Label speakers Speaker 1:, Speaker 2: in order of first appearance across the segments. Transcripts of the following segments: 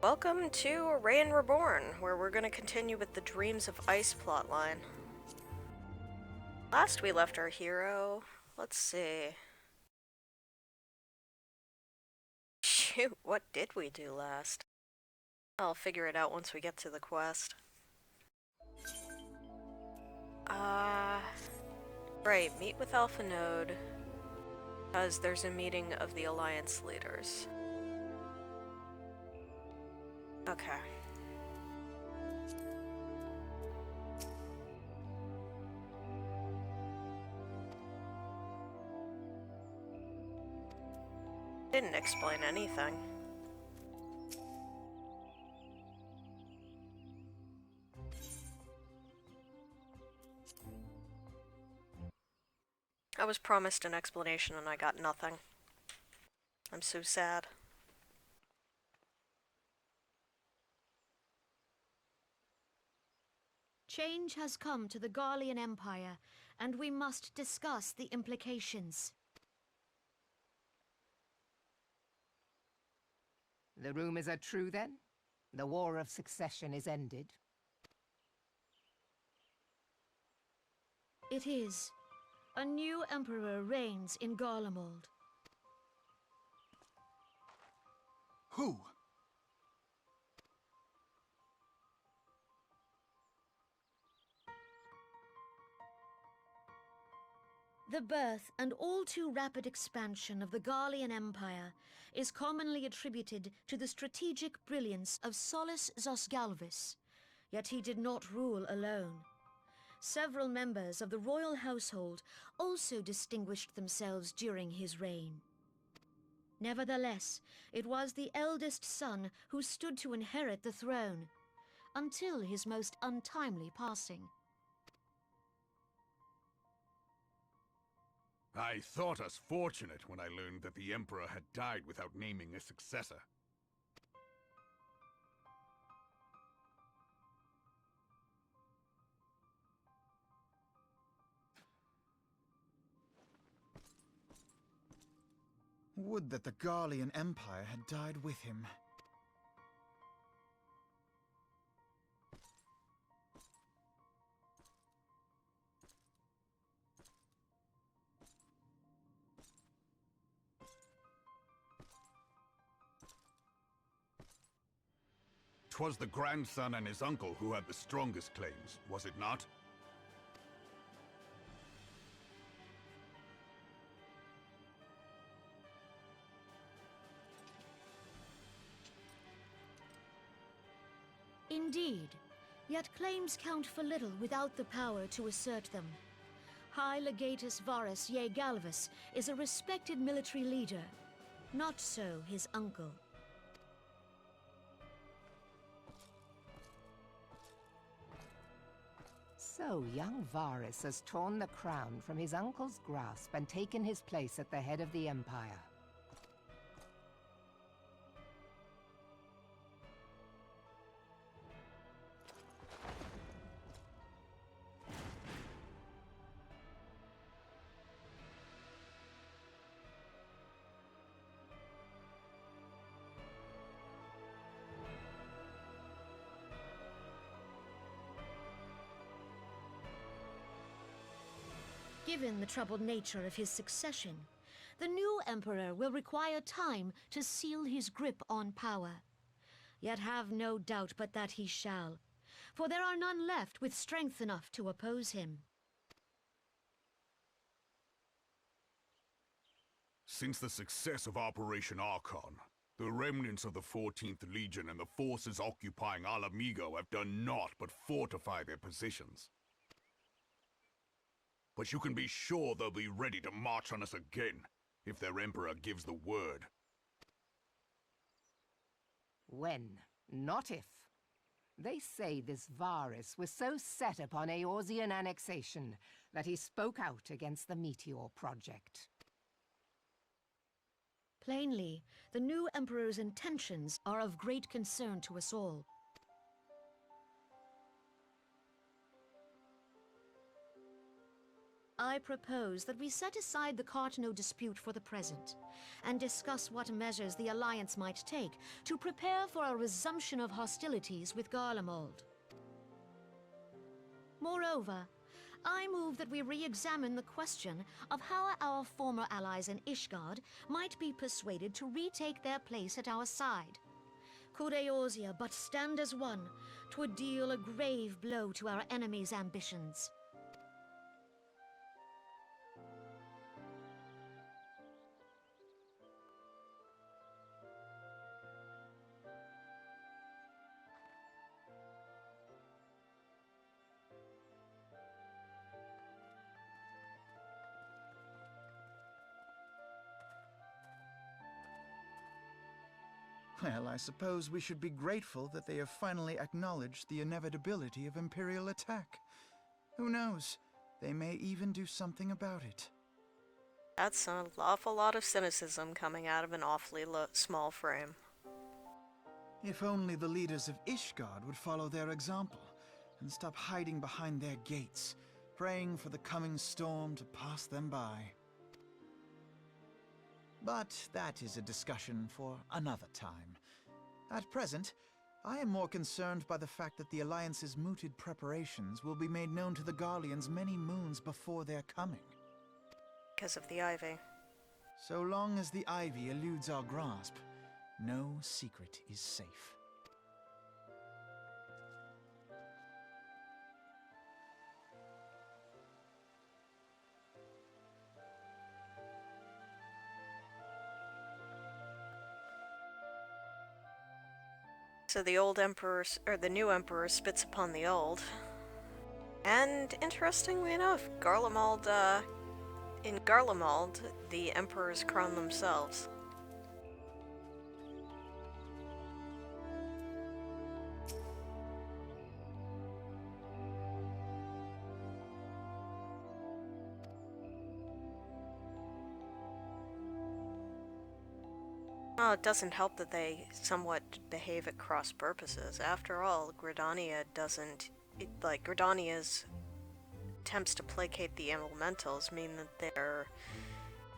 Speaker 1: Welcome to Raen Reborn, where we're going to continue with the Dreams of Ice plotline. Last we left our hero, let's see. Shoot, what did we do last? I'll figure it out once we get to the quest. Right, meet with Alpha Node, because there's a meeting of the Alliance leaders. Okay. Didn't explain anything. I was promised an explanation and I got nothing. I'm so sad.
Speaker 2: Change has come to the Garlean Empire, and we must discuss the implications.
Speaker 3: The rumors are true, then? The War of Succession is ended?
Speaker 2: It is. A new emperor reigns in Garlemald.
Speaker 4: Who?
Speaker 2: The birth and all too rapid expansion of the Garlean Empire is commonly attributed to the strategic brilliance of Solus Zosgalvis, yet he did not rule alone. Several members of the royal household also distinguished themselves during his reign. Nevertheless, it was the eldest son who stood to inherit the throne, until his most untimely passing.
Speaker 4: I thought us fortunate when I learned that the Emperor had died without naming a successor. Would that the Garlean Empire had died with him. 'Twas the grandson and his uncle who had the strongest claims, was it not?
Speaker 2: Indeed, yet claims count for little without the power to assert them. High Legatus Varus Ye Galvus is a respected military leader, not so his uncle.
Speaker 3: So young Varus has torn the crown from his uncle's grasp and taken his place at the head of the Empire.
Speaker 2: Given the troubled nature of his succession, the new emperor will require time to seal his grip on power. Yet have no doubt but that he shall, for there are none left with strength enough to oppose him.
Speaker 4: Since the success of Operation Archon, the remnants of the 14th Legion and the forces occupying Alamigo have done naught but fortify their positions. But you can be sure they'll be ready to march on us again, if their Emperor gives the word.
Speaker 3: When, not if. They say this Varus was so set upon Eorzean annexation that he spoke out against the Meteor Project.
Speaker 2: Plainly, the new emperor's intentions are of great concern to us all. I propose that we set aside the Cartno dispute for the present, and discuss what measures the Alliance might take to prepare for a resumption of hostilities with Garlemald. Moreover, I move that we re-examine the question of how our former allies in Ishgard might be persuaded to retake their place at our side. Could Eorzea but stand as one, 'twould deal a grave blow to our enemies' ambitions.
Speaker 5: Well, I suppose we should be grateful that they have finally acknowledged the inevitability of Imperial attack. Who knows? They may even do something about it.
Speaker 1: That's an awful lot of cynicism coming out of an awfully small frame.
Speaker 5: If only the leaders of Ishgard would follow their example and stop hiding behind their gates, praying for the coming storm to pass them by. But that is a discussion for another time. At present, I am more concerned by the fact that the Alliance's mooted preparations will be made known to the Garleans many moons before their coming.
Speaker 1: Because of the ivy.
Speaker 5: So long as the ivy eludes our grasp, no secret is safe.
Speaker 1: So the old emperor, or the new emperor, spits upon the old. And interestingly enough, in Garlemald, the emperors crown themselves. Well, it doesn't help that they somewhat behave at cross purposes. After all, Gridania's attempts to placate the elementals mean that they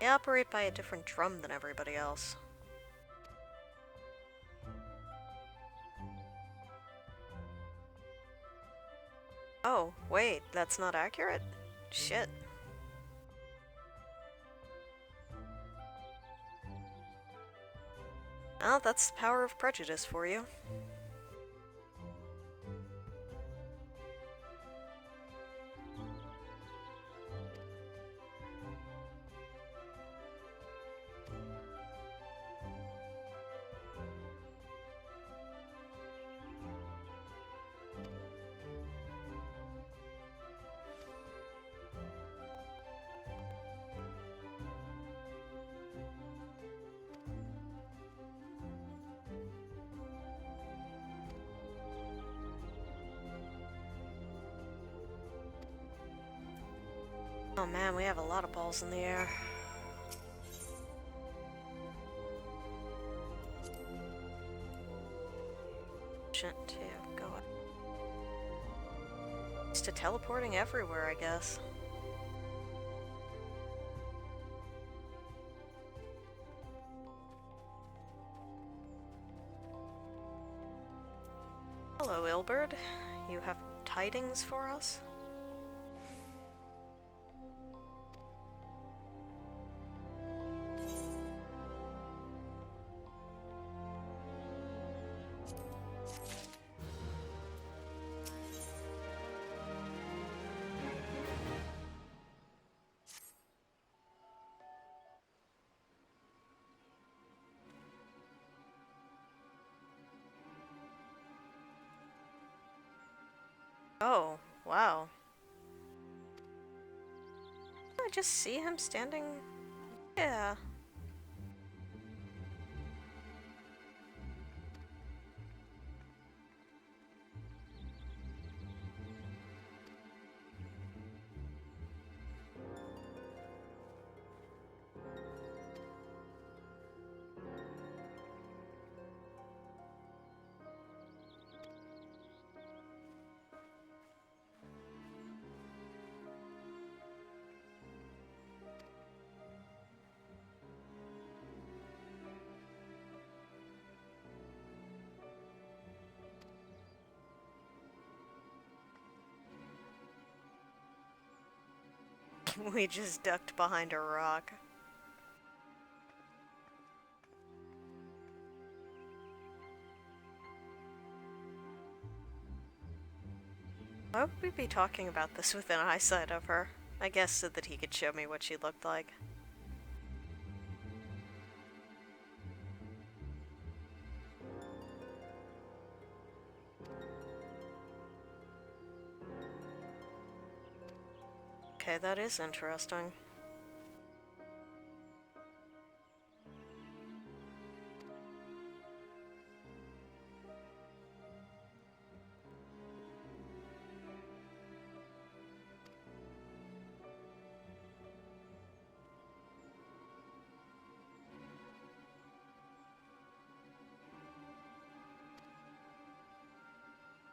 Speaker 1: operate by a different drum than everybody else. Oh, wait, that's not accurate? Shit. Well, that's the power of prejudice for you. Oh man, we have a lot of balls in the air. Shouldn't go up. It's to teleporting everywhere, I guess. Hello, Ilberd. You have tidings for us? Oh, wow. I just see him standing... Yeah. We just ducked behind a rock. Why would we be talking about this within eyesight of her? I guess so that he could show me what she looked like. Okay, that is interesting.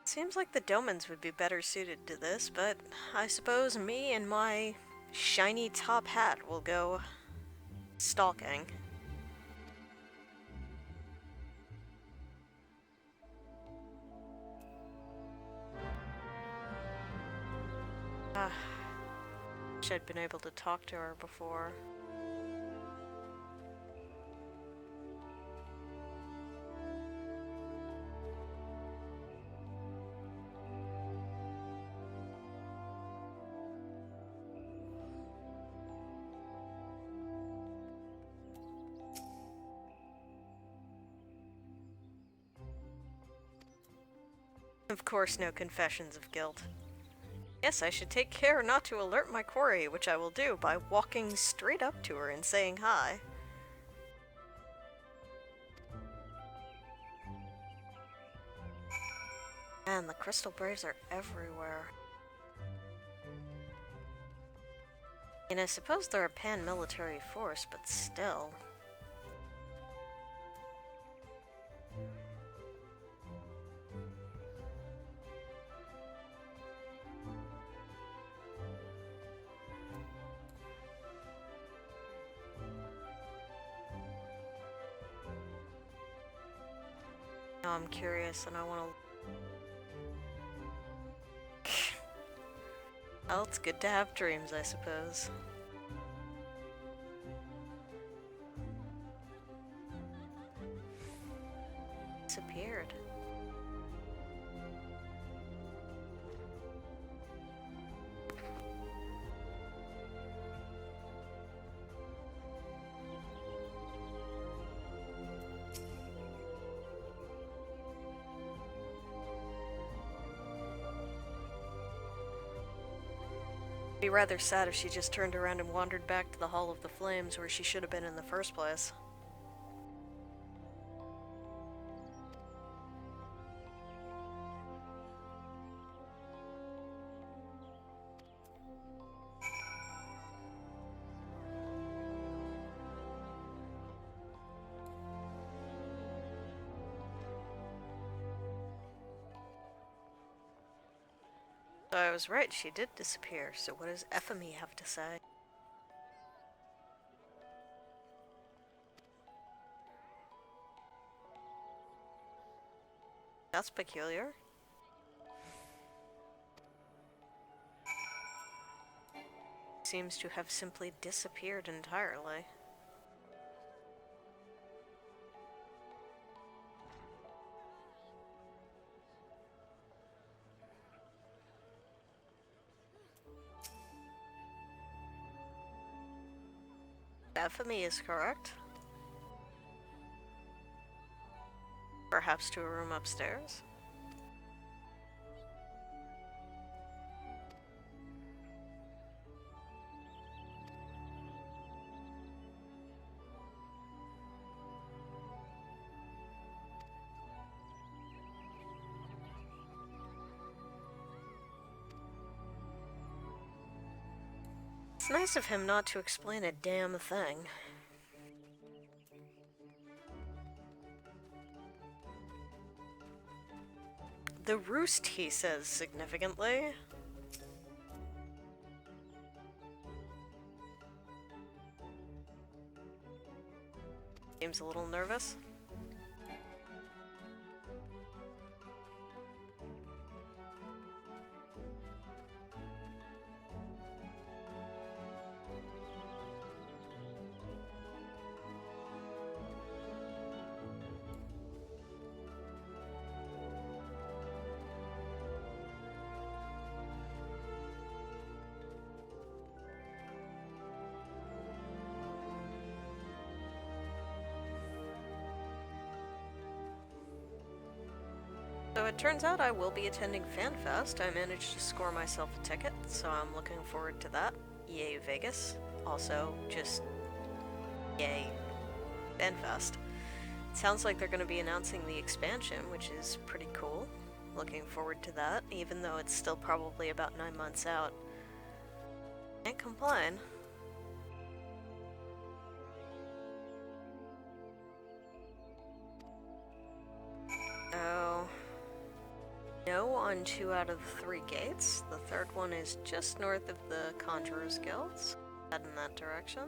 Speaker 1: Seems like the Domans would be better suited to this, but I suppose me and my shiny top hat will go stalking. Wish I'd been able to talk to her before. Of course, no confessions of guilt. Yes, I should take care not to alert my quarry, which I will do by walking straight up to her and saying hi. Man, the Crystal Braves are everywhere. And I suppose they're a pan-military force, but still. Now I'm curious and I want to... Well, it's good to have dreams, I suppose. Disappeared. It'd be rather sad if she just turned around and wandered back to the Hall of the Flames where she should have been in the first place. So I was right, she did disappear. So what does FME have to say? That's peculiar. Seems to have simply disappeared entirely. FME is correct. Perhaps to a room upstairs? It's nice of him not to explain a damn thing. The roost, he says significantly. Seems a little nervous. so it turns out I will be attending FanFest. I managed to score myself a ticket, so I'm looking forward to that. Yay, Vegas. Also, just yay, FanFest. It sounds like they're going to be announcing the expansion, which is pretty cool. Looking forward to that, even though it's still probably about 9 months out. Can't complain. So, no on 2 out of the 3 gates. The third one is just north of the Conjurer's Guilds. Head in that direction.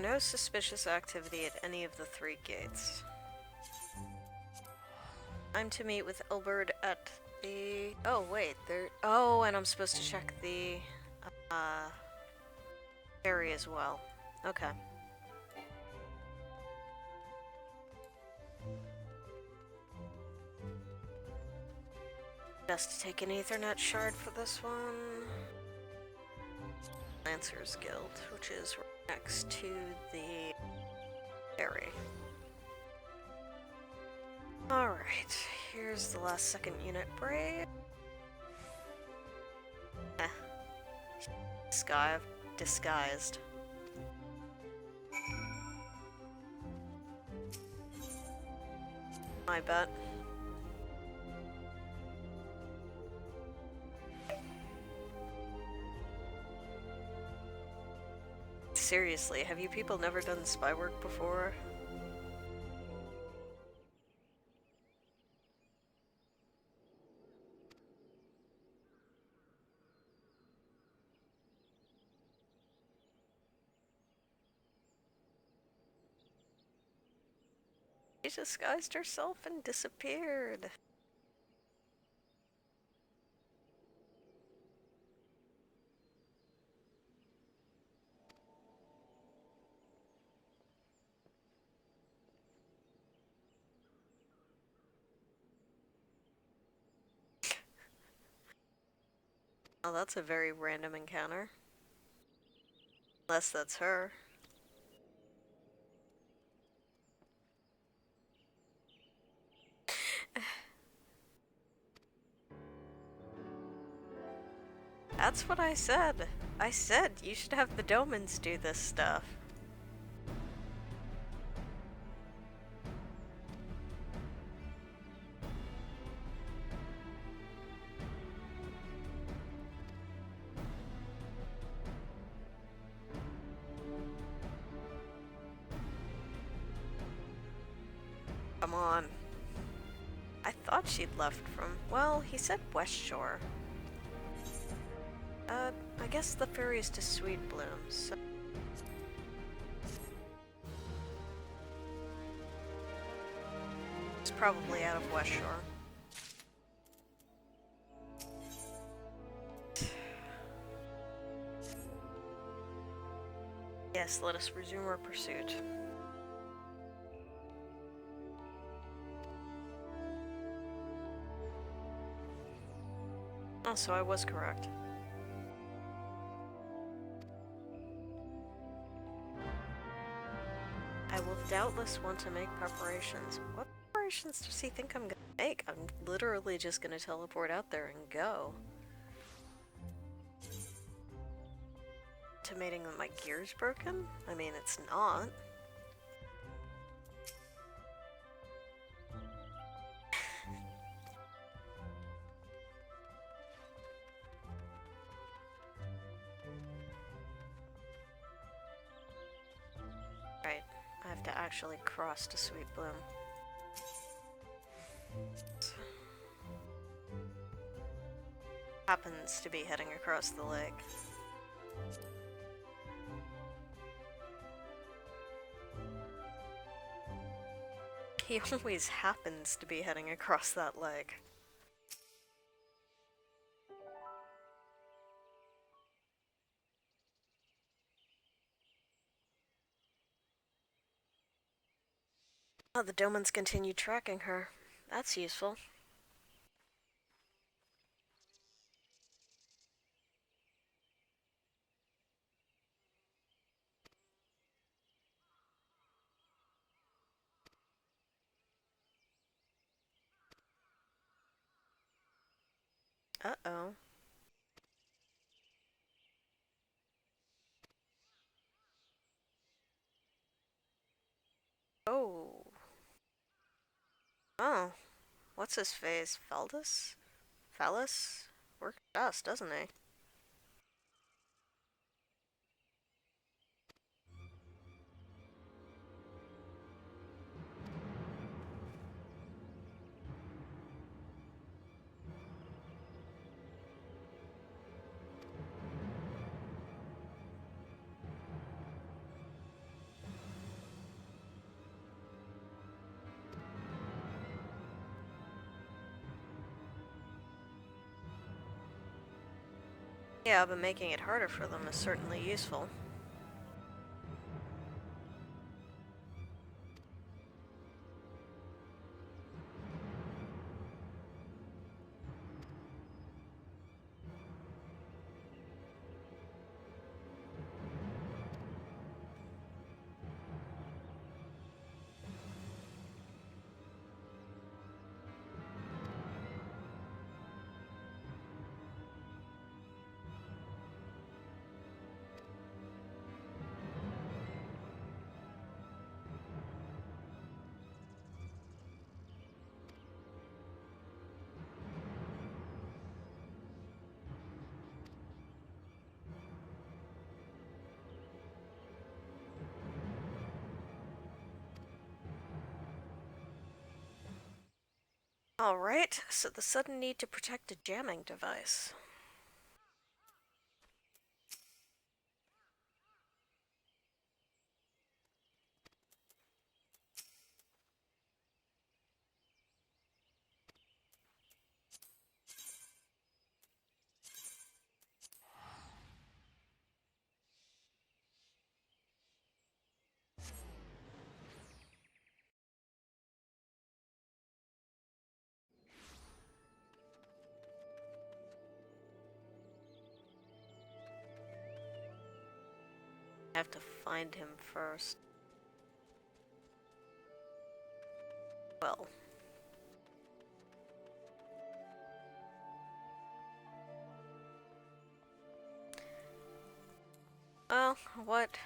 Speaker 1: No suspicious activity at any of the 3 gates. I'm to meet with Ilberd at the... Oh, wait, there... Oh, and I'm supposed to check the... ferry as well. Okay. Best to take an Ethernet shard for this one. Lancer's Guild, which is next to the ferry. Alright, here's the last second unit brave. Sky disguised. I bet. Seriously, have you people never done spy work before? She disguised herself and disappeared. Oh, that's a very random encounter. Unless that's her. That's what I said. I said you should have the Domans do this stuff. Come on. I thought she'd left from... Well, he said West Shore. I guess the ferry is to Sweet Bloom, so... It's probably out of West Shore. Yes, let us resume our pursuit. Oh, so I was correct. I will doubtless want to make preparations. What preparations does he think I'm gonna make? I'm literally just gonna teleport out there and go. Intimating that my gear's broken? I mean, it's not. Right, I have to actually cross to Sweet Bloom. Happens to be heading across the lake. He always happens to be heading across that lake. Oh, the Domans continue tracking her. That's useful. Uh-oh. Oh. Oh. What's his face? Feldus? Phallus? Works best, doesn't he? Yeah, but making it harder for them is certainly useful. Alright, so the sudden need to protect a jamming device. I have to find him first. Well. Well, what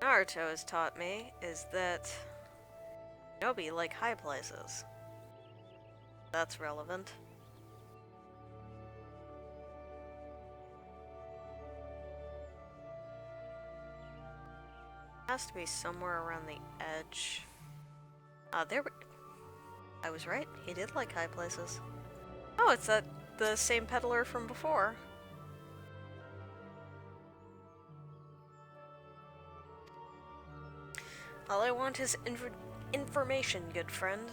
Speaker 1: Naruto has taught me is that Shinobi like high places. That's relevant. Has to be somewhere around the edge. There we... I was right. He did like high places. Oh, it's the same peddler from before. All I want is information, good friend.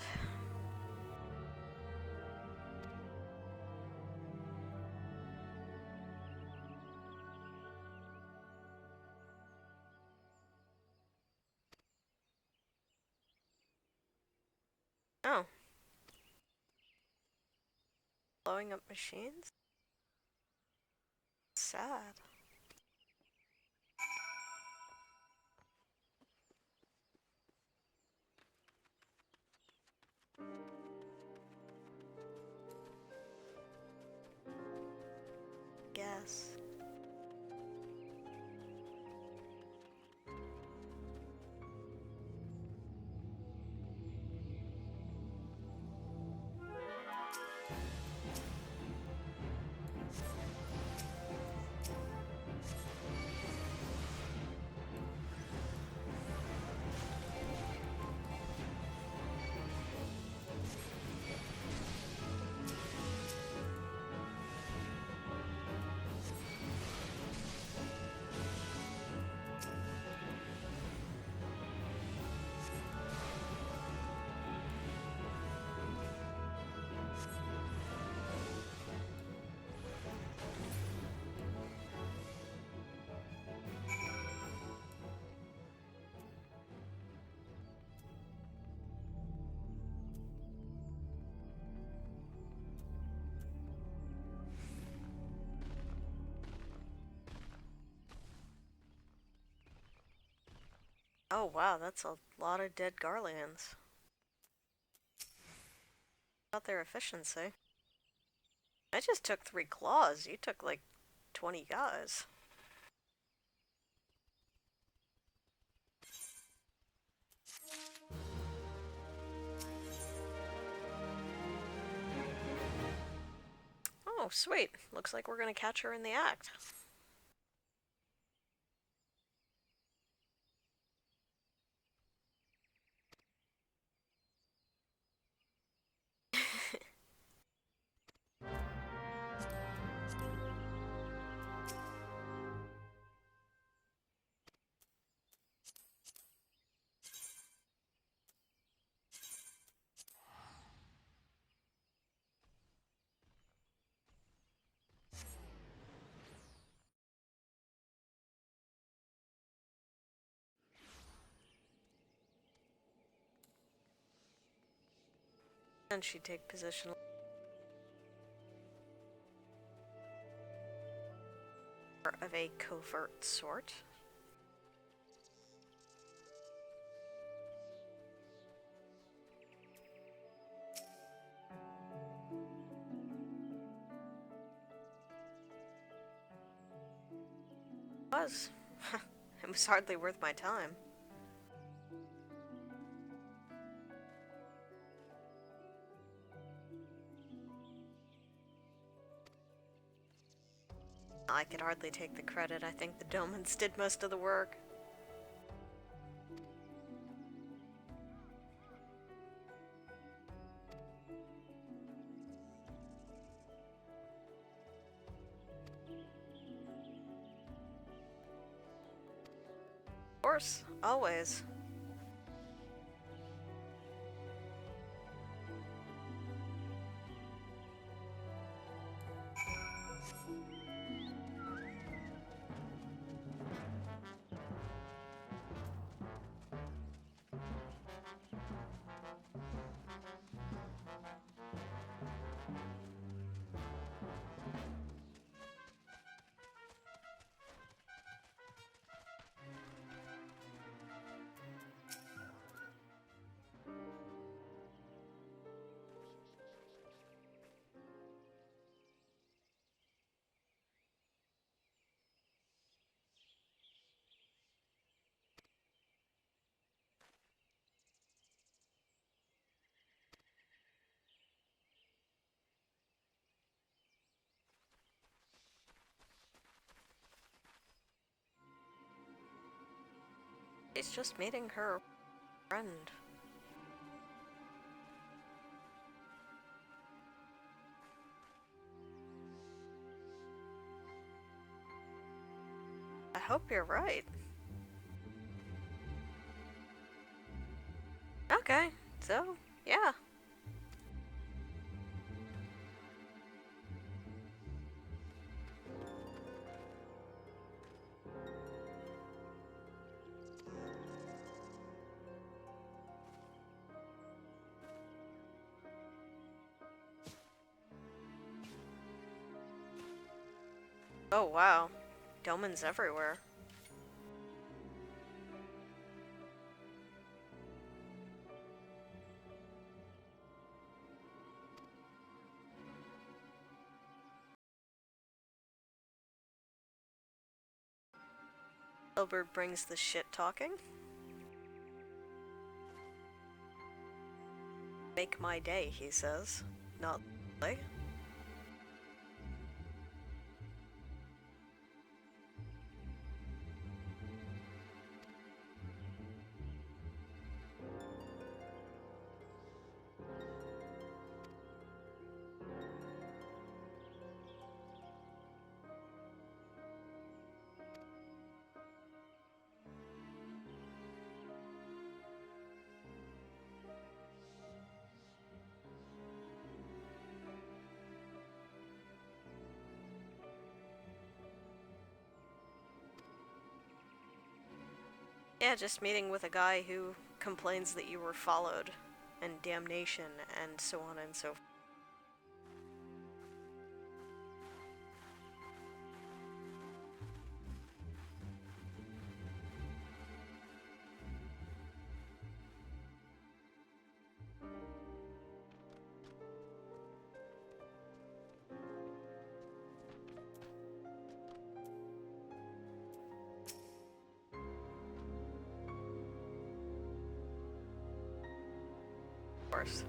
Speaker 1: Oh. Blowing up machines? Sad. Guess. Oh wow, that's a lot of dead Garleans. About their efficiency. I just took 3 claws. You took like 20 guys. Oh, sweet. Looks like we're gonna catch her in the act. And she'd take position of a covert sort. It was. It was hardly worth my time. I could hardly take the credit. I think the Domans did most of the work. Of course, always. She's just meeting her friend. I hope you're right. Okay, so, yeah. Oh wow, Domans everywhere. Hilbert brings the shit talking. Make my day, he says. Not like. Yeah, just meeting with a guy who complains that you were followed, and damnation, and so on and so forth. course.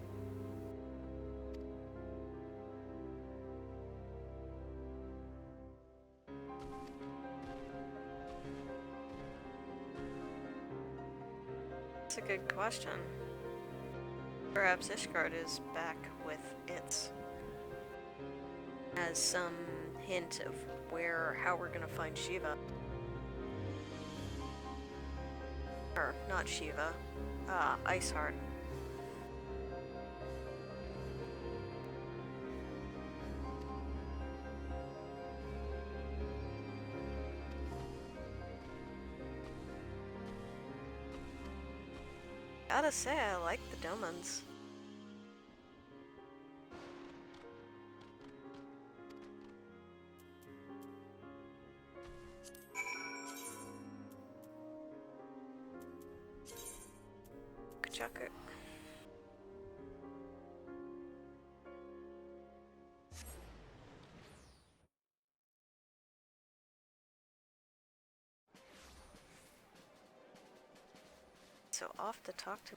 Speaker 1: That's a good question. Perhaps Ishgard is back with its as some hint of where or how we're gonna find Shiva. Or not Shiva. Iceheart. Gotta say, I like the Domans. Chucker. So off to talk to.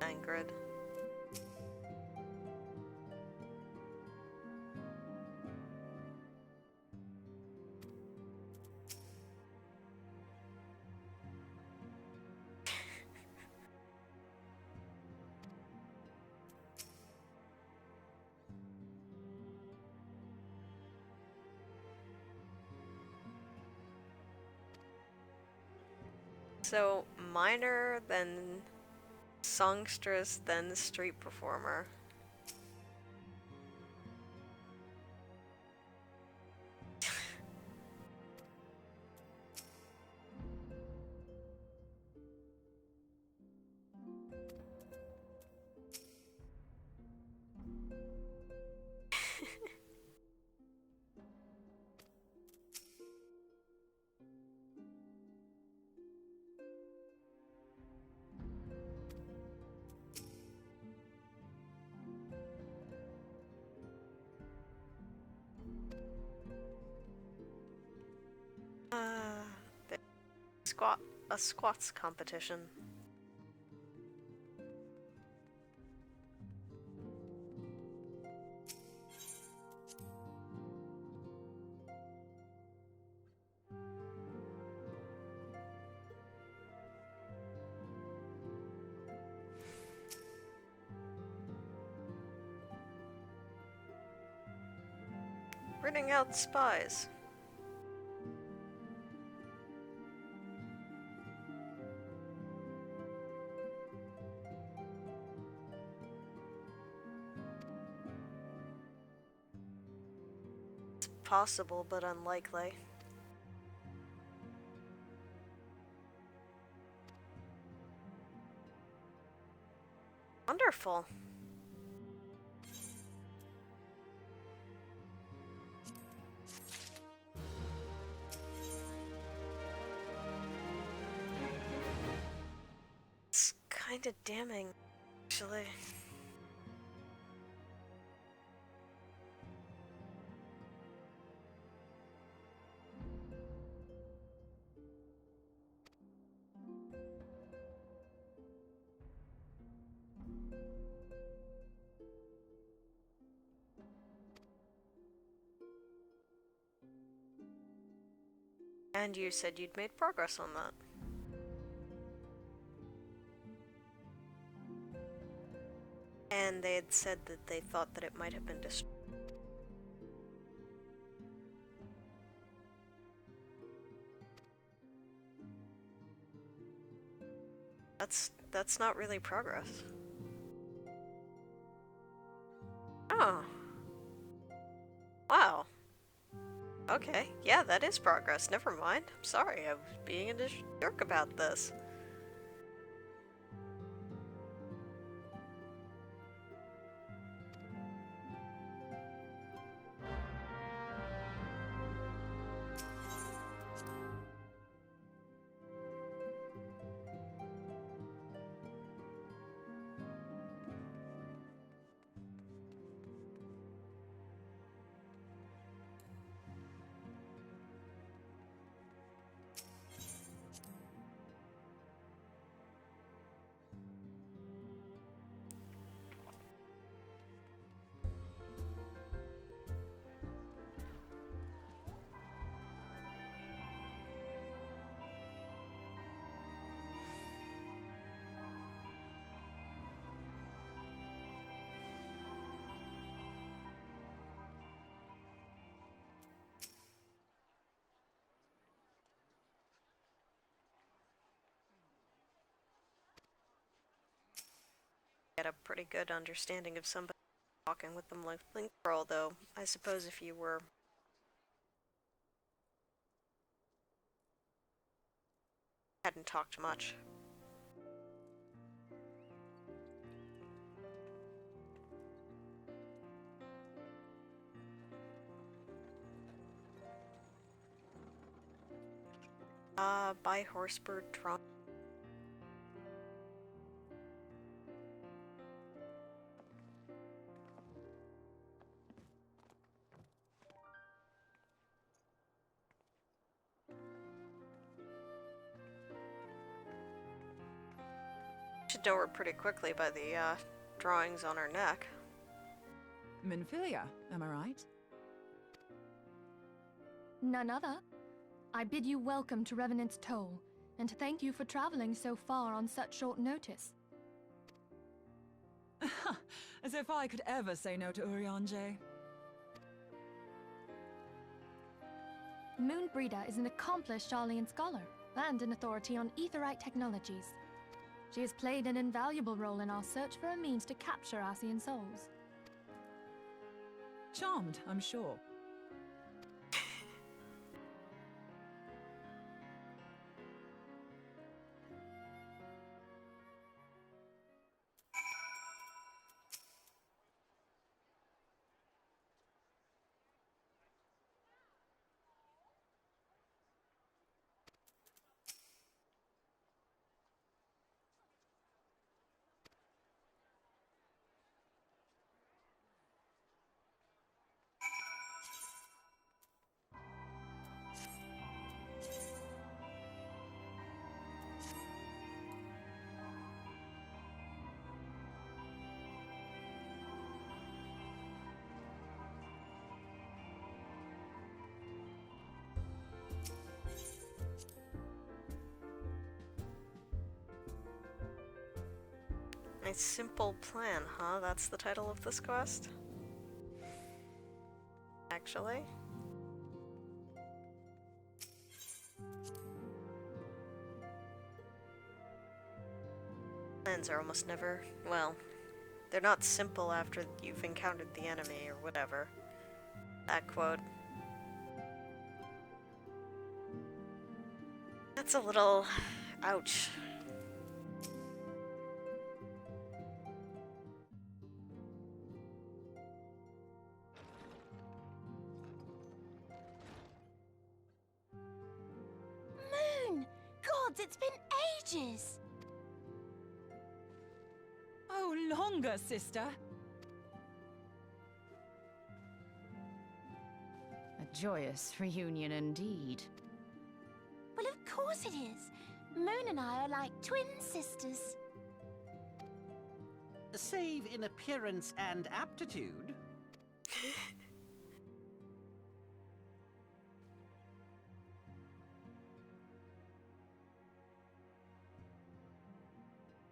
Speaker 1: Angrid. So, minor, then songstress, then street performer. The squats competition. Rooting out spies. It's possible, but unlikely. Wonderful. It's kind of damning, actually. And you said you'd made progress on that. And they had said that they thought that it might have been destroyed. That's not really progress. Oh. Wow. Okay, yeah, that is progress. Never mind. I'm sorry, I was being a jerk about this. Get a pretty good understanding of somebody talking with them like Link Girl, though. I suppose if you were hadn't talked much. By Horsebird Trunk. Should know her pretty quickly by the drawings on her neck.
Speaker 6: Minfilia, am I right?
Speaker 7: None other. I bid you welcome to Revenant's Toll, and thank you for traveling so far on such short notice.
Speaker 6: As if I could ever say no to Urianger.
Speaker 7: Moonbreeder is an accomplished Sharlayan scholar, and an authority on aetherite technologies. She has played an invaluable role in our search for a means to capture Ascian souls.
Speaker 6: Charmed, I'm sure.
Speaker 1: A simple plan, huh? That's the title of this quest? Actually? Plans are almost never, well, they're not simple after you've encountered the enemy or whatever. That quote. That's a little... ouch.
Speaker 8: Gods, it's been ages!
Speaker 6: Oh, longer, sister.
Speaker 9: A joyous reunion indeed.
Speaker 8: Well, of course it is. Moon and I are like twin sisters.
Speaker 10: Save in appearance and aptitude.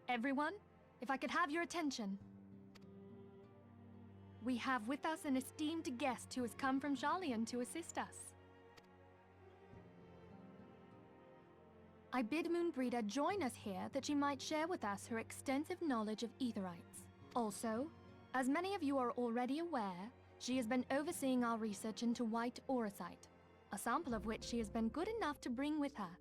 Speaker 7: Everyone, if I could have your attention. We have with us an esteemed guest who has come from Sharlayan to assist us. I bid Moonbreeder join us here that she might share with us her extensive knowledge of aetherites. Also, as many of you are already aware, she has been overseeing our research into white auracite, a sample of which she has been good enough to bring with her.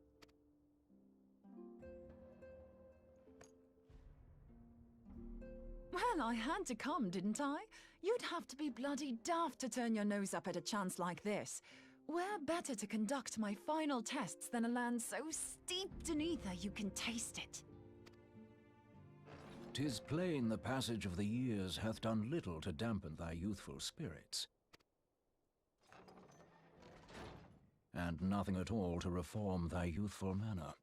Speaker 6: Well, I had to come, didn't I? You'd have to be bloody daft to turn your nose up at a chance like this. Where better to conduct my final tests than a land so steeped in ether you can taste it?
Speaker 11: 'Tis plain the passage of the years hath done little to dampen thy youthful spirits, and nothing at all to reform thy youthful manner.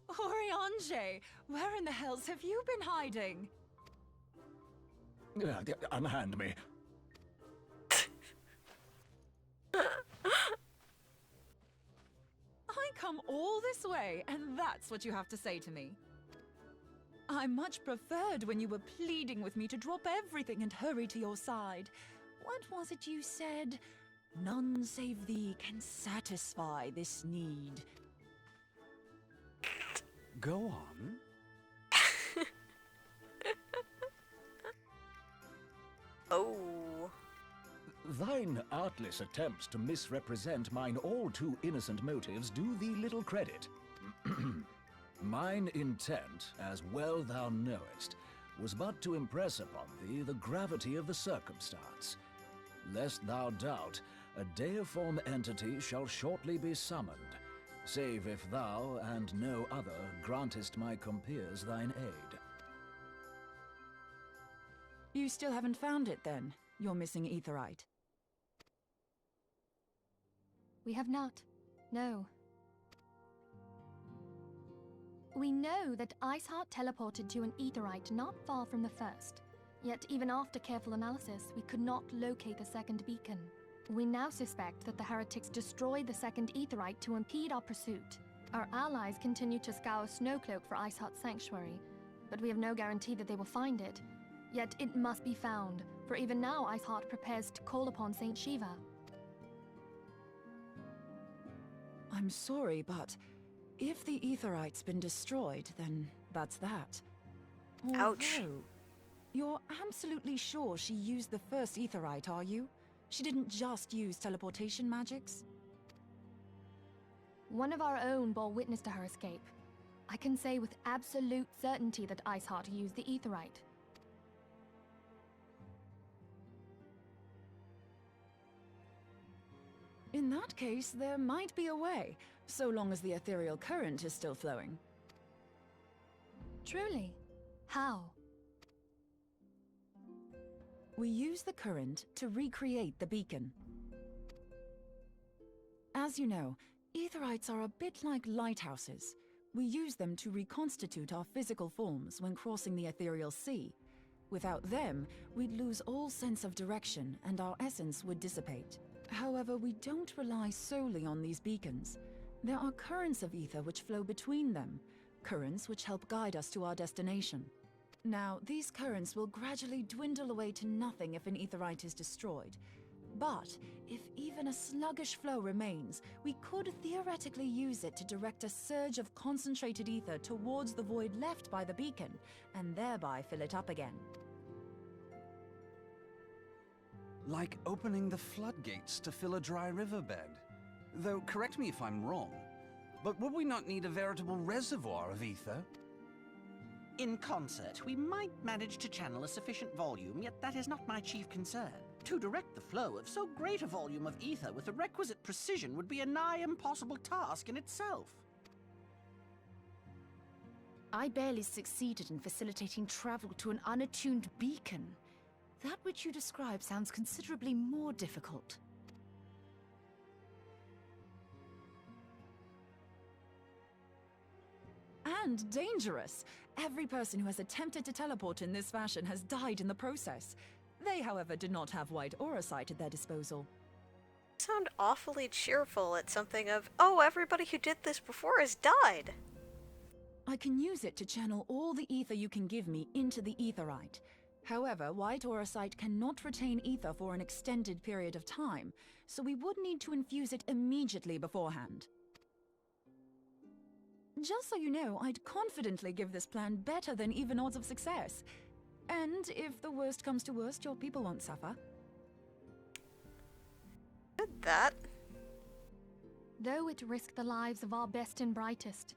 Speaker 6: Oriange, where in the hells have you been hiding?
Speaker 11: Unhand me.
Speaker 6: I come all this way, and that's what you have to say to me. I much preferred when you were pleading with me to drop everything and hurry to your side. What was it you said? None save thee can satisfy this need.
Speaker 10: Go on.
Speaker 1: Oh.
Speaker 11: Thine artless attempts to misrepresent mine all too innocent motives do thee little credit. Mine intent, as well thou knowest, was but to impress upon thee the gravity of the circumstance. Lest thou doubt, a deiform entity shall shortly be summoned, save if thou and no other grantest my compeers thine aid.
Speaker 6: You still haven't found it, then? Your missing aetherite?
Speaker 7: We have not. No. We know that Iceheart teleported to an aetherite not far from the first. Yet even after careful analysis, we could not locate a second beacon. We now suspect that the heretics destroyed the second aetherite to impede our pursuit. Our allies continue to scour Snowcloak for Iceheart's sanctuary, but we have no guarantee that they will find it. Yet it must be found, for even now Iceheart prepares to call upon Saint Shiva.
Speaker 6: I'm sorry, but if the aetherite's been destroyed, then that's that.
Speaker 1: Ouch.
Speaker 6: Although, you're absolutely sure she used the first aetherite, are you? She didn't just use teleportation magics?
Speaker 7: One of our own bore witness to her escape. I can say with absolute certainty that Iceheart used the aetherite.
Speaker 6: In that case, there might be a way, so long as the ethereal current is still flowing.
Speaker 7: Truly? How?
Speaker 6: We use the current to recreate the beacon. As you know, aetherites are a bit like lighthouses. We use them to reconstitute our physical forms when crossing the ethereal sea. Without them, we'd lose all sense of direction and our essence would dissipate. However, we don't rely solely on these beacons. There are currents of ether which flow between them, currents which help guide us to our destination. Now, these currents will gradually dwindle away to nothing if an aetherite is destroyed. But if even a sluggish flow remains, we could theoretically use it to direct a surge of concentrated ether towards the void left by the beacon, and thereby fill it up again.
Speaker 12: Like opening the floodgates to fill a dry riverbed. Though, correct me if I'm wrong, but would we not need a veritable reservoir of ether?
Speaker 10: In concert, we might manage to channel a sufficient volume, yet that is not my chief concern. To direct the flow of so great a volume of ether with the requisite precision would be a nigh impossible task in itself.
Speaker 9: I barely succeeded in facilitating travel to an unattuned beacon. That which you describe sounds considerably more difficult.
Speaker 6: And dangerous. Every person who has attempted to teleport in this fashion has died in the process. They, however, did not have white aura sight at their disposal.
Speaker 1: Sound awfully cheerful at something of, oh, everybody who did this before has died.
Speaker 6: I can use it to channel all the ether you can give me into the aetherite. However, white aura sight cannot retain ether for an extended period of time, so we would need to infuse it immediately beforehand. Just so you know, I'd confidently give this plan better than even odds of success. And if the worst comes to worst, your people won't suffer.
Speaker 1: Good that.
Speaker 7: Though it risk the lives of our best and brightest,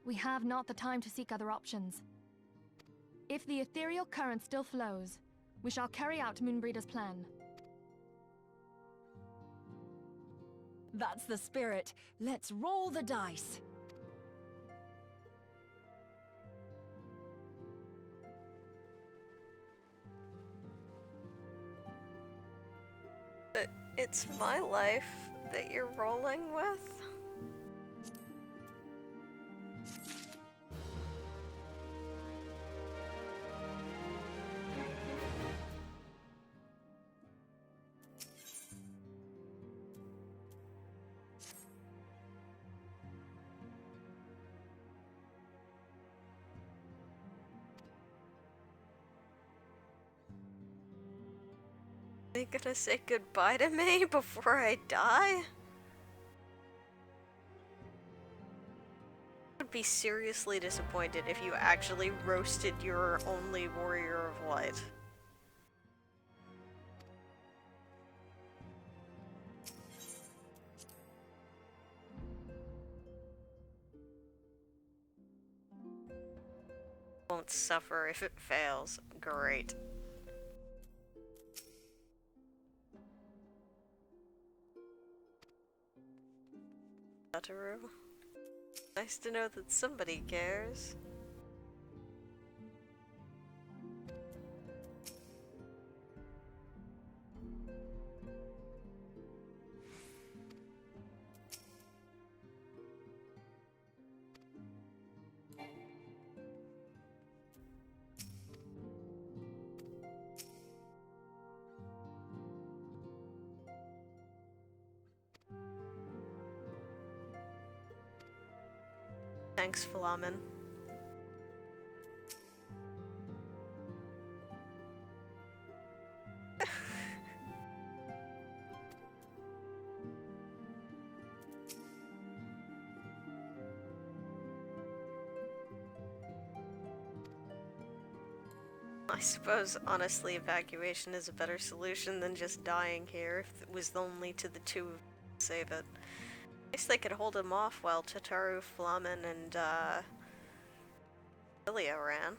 Speaker 7: we have not the time to seek other options. If the ethereal current still flows, we shall carry out Moonbreeder's plan.
Speaker 6: That's the spirit. Let's roll the dice.
Speaker 1: But it's my life that you're rolling with? Are you gonna say goodbye to me before I die? I would be seriously disappointed if you actually roasted your only warrior of light. Won't suffer if it fails. Great. Satoru. Nice to know that somebody cares. Thanks, Flamen. I suppose, honestly, evacuation is a better solution than just dying here if it was only to the two to save it. At least they could hold him off while Tataru, Flamen, and, Ilya ran.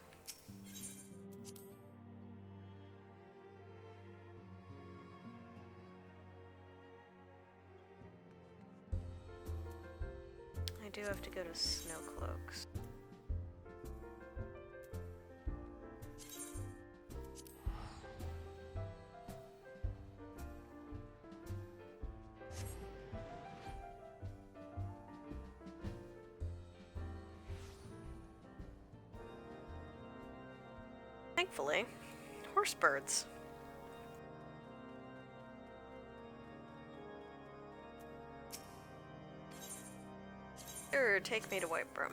Speaker 1: I do have to go to Snowcloaks. Thankfully, horse birds. Sure, take me to Whitebrim.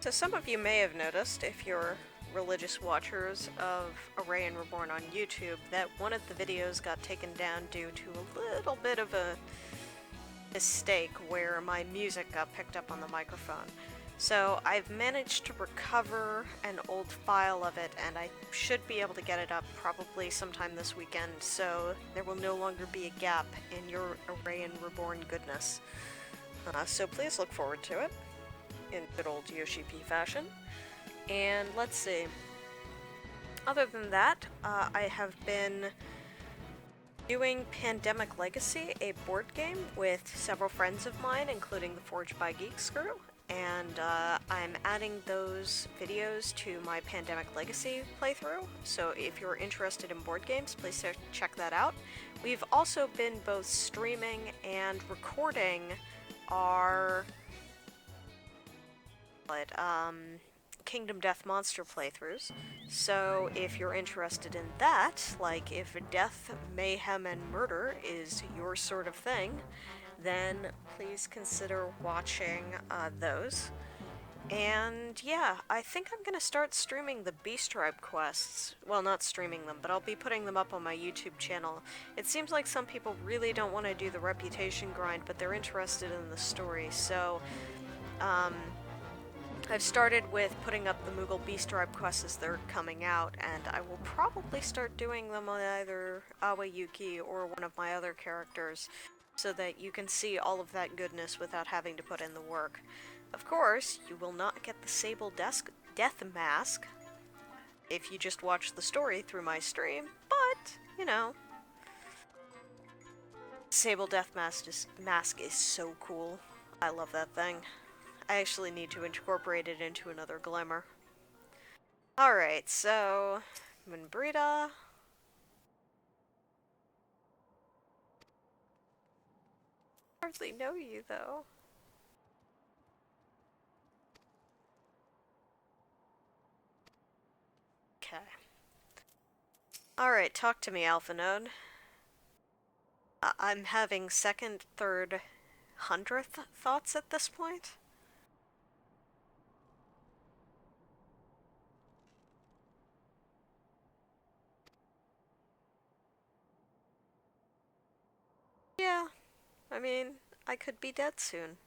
Speaker 1: So some of you may have noticed, if you're religious watchers of Raen Reborn on YouTube, that one of the videos got taken down due to a little bit of a mistake where my music got picked up on the microphone. So I've managed to recover an old file of it, and I should be able to get it up probably sometime this weekend, so there will no longer be a gap in your Raen Reborn goodness. So please look forward to it in good old Yoshi P fashion. And let's see. Other than that, I have been doing Pandemic Legacy, a board game with several friends of mine, including the Forged by Geeks crew. and I'm adding those videos to my Pandemic Legacy playthrough, so if you're interested in board games, please check that out. We've also been both streaming and recording our Kingdom Death Monster playthroughs, so if you're interested in that, like if death, mayhem, and murder is your sort of thing, then please consider watching those. And yeah, I think I'm gonna start streaming the Beast Tribe quests. Well, not streaming them, but I'll be putting them up on my YouTube channel. It seems like some people really don't want to do the reputation grind, but they're interested in the story, so I've started with putting up the Moogle Beast Tribe quests as they're coming out, and I will probably start doing them on either Awa Yuki or one of my other characters, so that you can see all of that goodness without having to put in the work. Of course, you will not get the Sable Death Mask if you just watch the story through my stream, but, you know. Sable Death Mask is so cool. I love that thing. I actually need to incorporate it into another Glimmer. Alright, so Minbrita. Hardly know you though. Okay. Alright, talk to me, Alpha Node. I'm having second, third, 100th thoughts at this point. Yeah, I mean, I could be dead soon.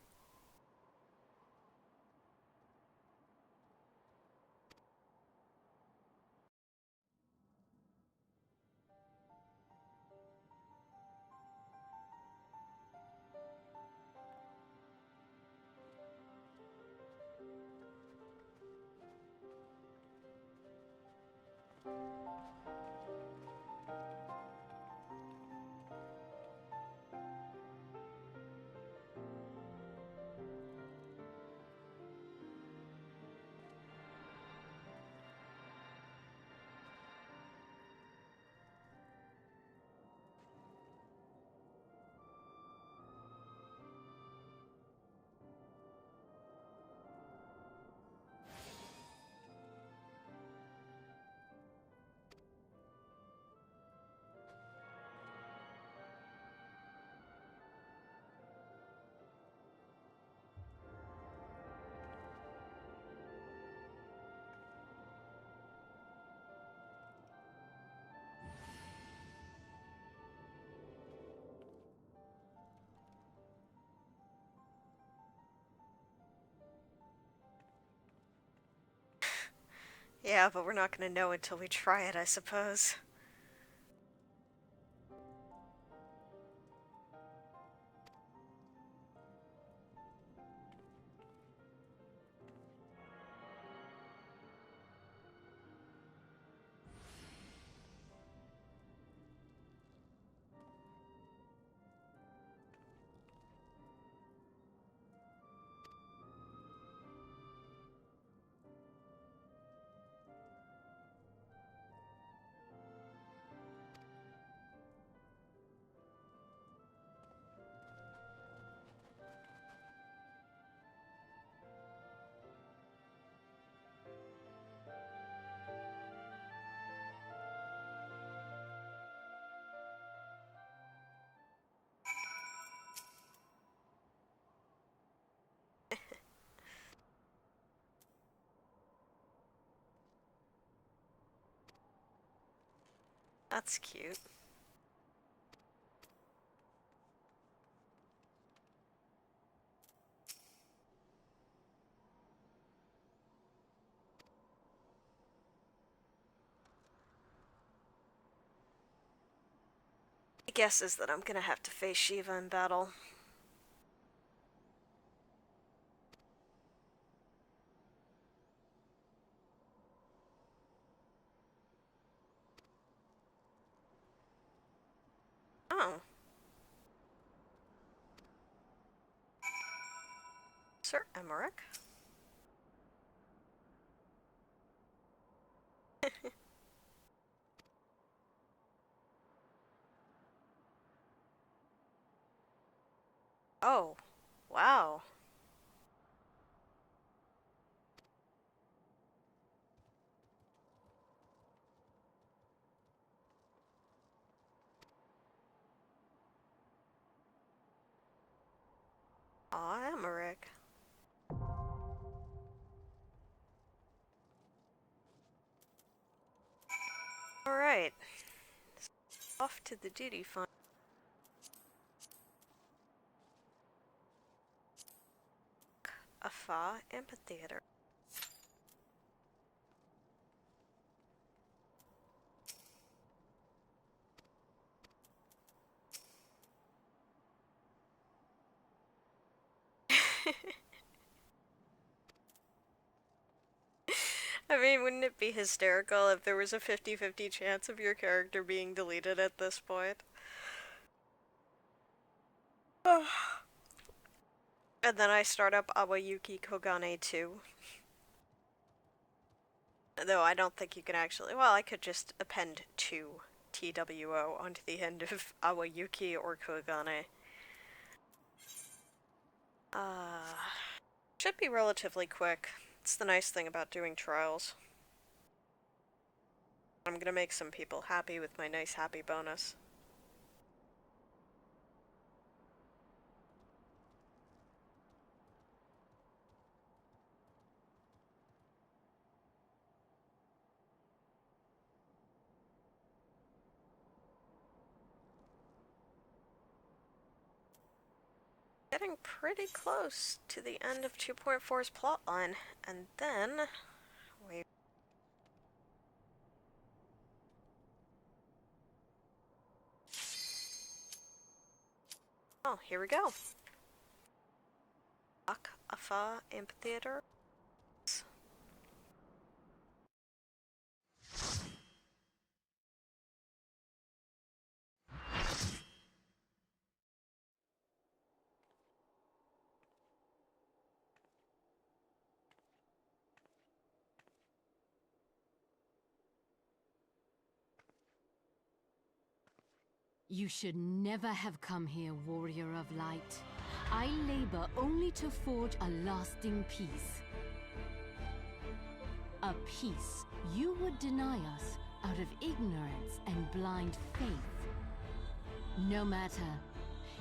Speaker 1: Yeah, but we're not gonna know until we try it, I suppose. That's cute. My guess is that I'm gonna have to face Shiva in battle. Oh. Sir Emmerich. Oh, wow. Aw, Emmerich. Alright. Off to the duty fund. Afa Amphitheater. I mean, wouldn't it be hysterical if there was a 50-50 chance of your character being deleted at this point? And then I start up Awayuki Kogane 2. Though I don't think you can actually... Well, I could just append 2 TWO onto the end of Awayuki or Kogane. Should be relatively quick. It's the nice thing about doing trials. I'm gonna make some people happy with my nice happy bonus. Getting pretty close to the end of 2.4's plotline, and then... Wait. Oh, here we go. Afa Amphitheater.
Speaker 13: You should never have come here, warrior of light. I labor only to forge a lasting peace. A peace you would deny us out of ignorance and blind faith. No matter.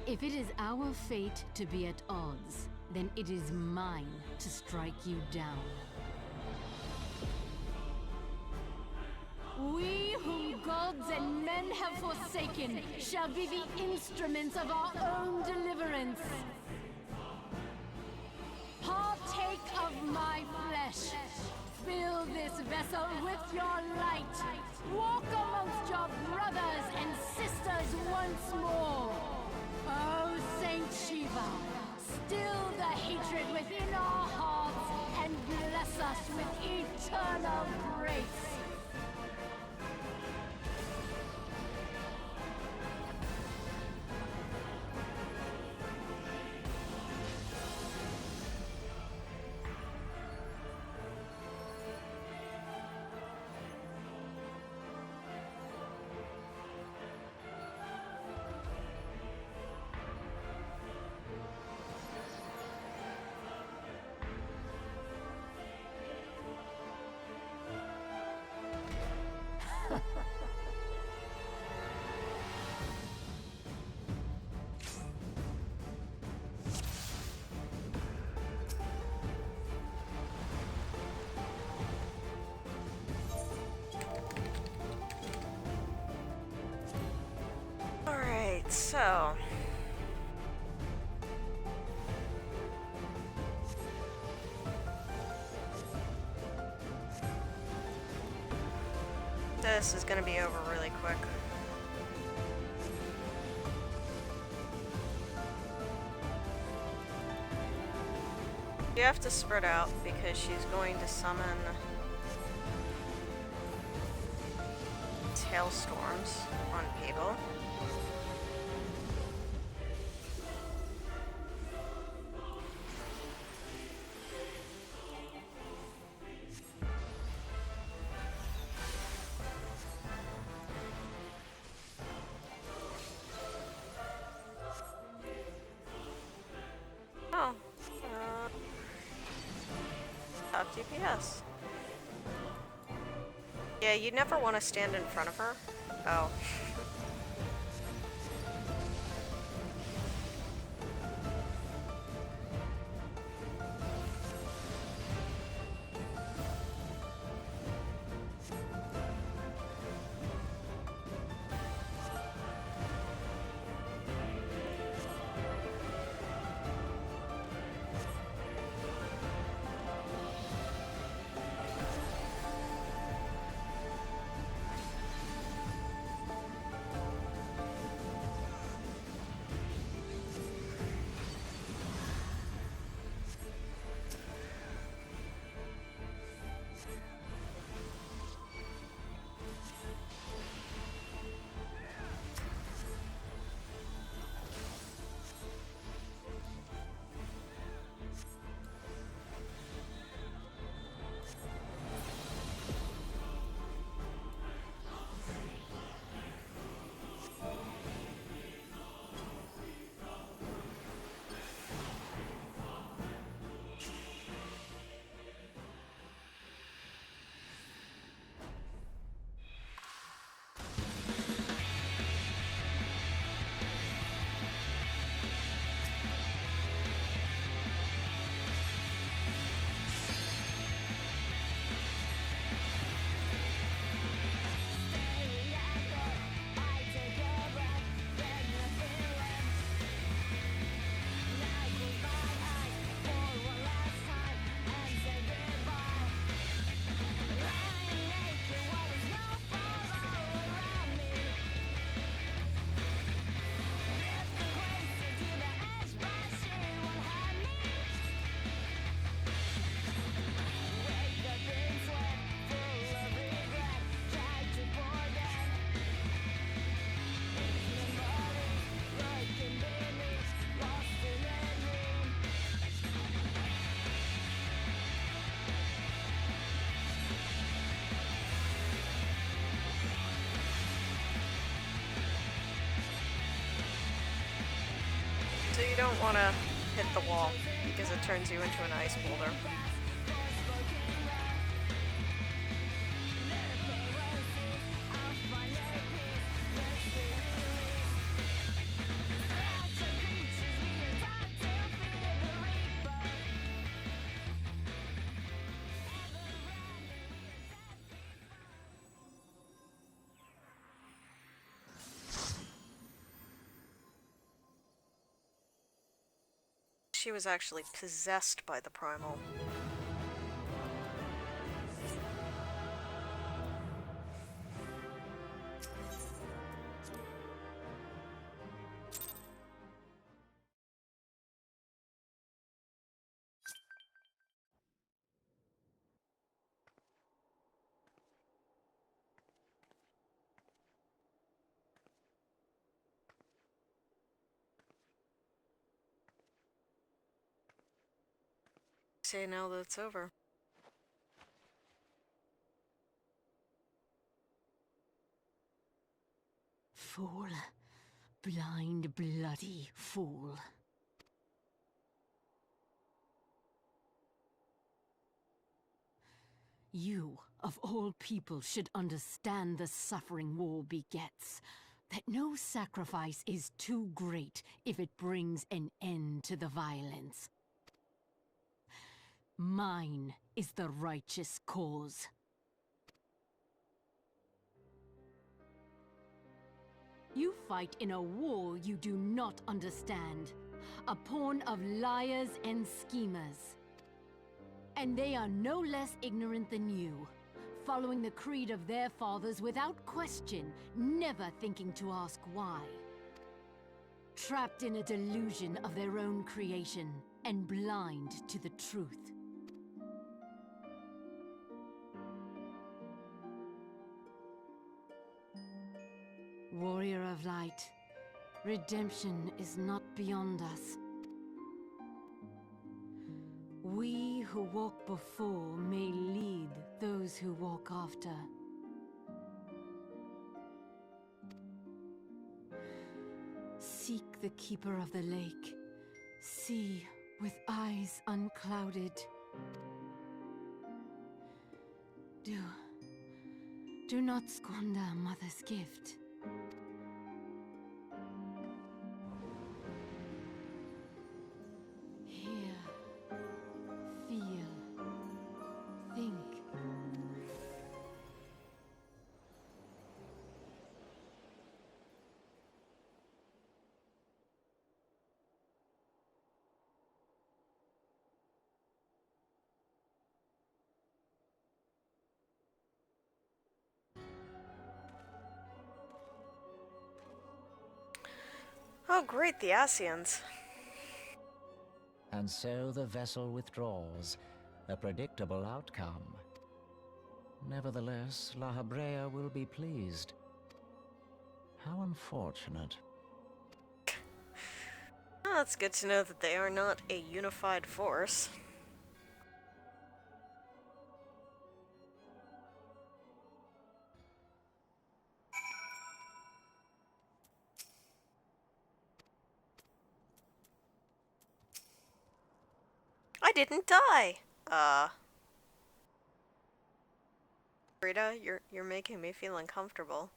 Speaker 13: If it is our fate to be at odds, then it is mine to strike you down. We whom gods and men have forsaken shall be the instruments of our own deliverance. Partake of my flesh. Fill this vessel with your light. Walk amongst your brothers and sisters once more. Oh, Saint Shiva, still the hatred within our hearts and bless us with eternal grace.
Speaker 1: So... This is gonna be over really quick. You have to spread out because she's going to summon hailstorms on people. DPS. Yeah, you never want to stand in front of her. Oh. So you don't want to hit the wall, because it turns you into an ice boulder. She was actually possessed by the primal. Say now that it's over.
Speaker 13: Fool. Blind, bloody fool. You, of all people, should understand the suffering war begets. That no sacrifice is too great if it brings an end to the violence. Mine is the righteous cause. You fight in a war you do not understand. A pawn of liars and schemers. And they are no less ignorant than you, following the creed of their fathers without question, never thinking to ask why. Trapped in a delusion of their own creation, and blind to the truth. Warrior of Light, redemption is not beyond us. We who walk before may lead those who walk after. Seek the Keeper of the Lake. See with eyes unclouded. Do not squander Mother's gift. Hear, feel, think.
Speaker 1: Oh, great, the Asians.
Speaker 14: And so the vessel withdraws, a predictable outcome. Nevertheless, La Habrea will be pleased. How unfortunate.
Speaker 1: Oh, it's good to know that they are not a unified force. I didn't die! Rita, you're making me feel uncomfortable.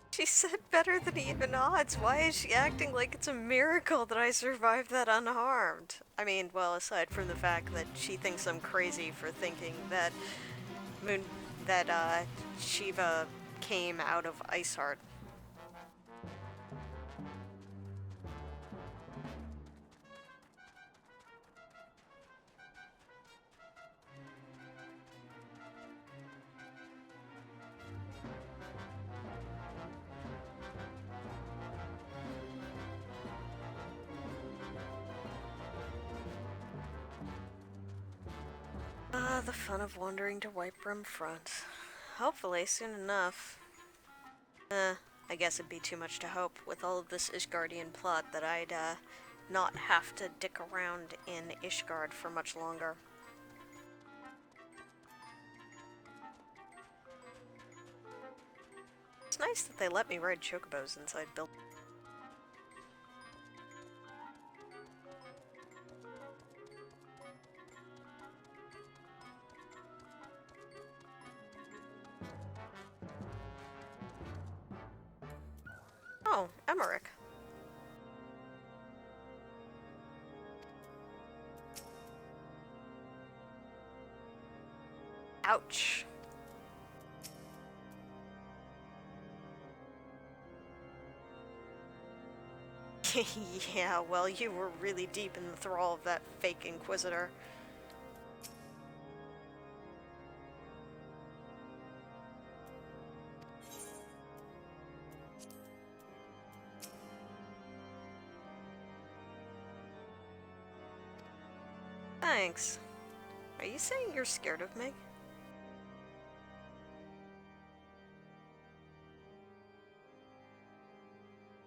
Speaker 1: She said better than even odds. Why is she acting like it's a miracle that I survived that unharmed? I mean, well, aside from the fact that she thinks I'm crazy for thinking that Shiva came out of Iceheart. The fun of wandering to Whitebrim Front. Hopefully, soon enough. I guess it'd be too much to hope with all of this Ishgardian plot that I'd, not have to dick around in Ishgard for much longer. It's nice that they let me ride chocobos inside build. Oh, Emmerich. Ouch. Yeah, well, you were really deep in the thrall of that fake Inquisitor. Thanks. Are you saying you're scared of me?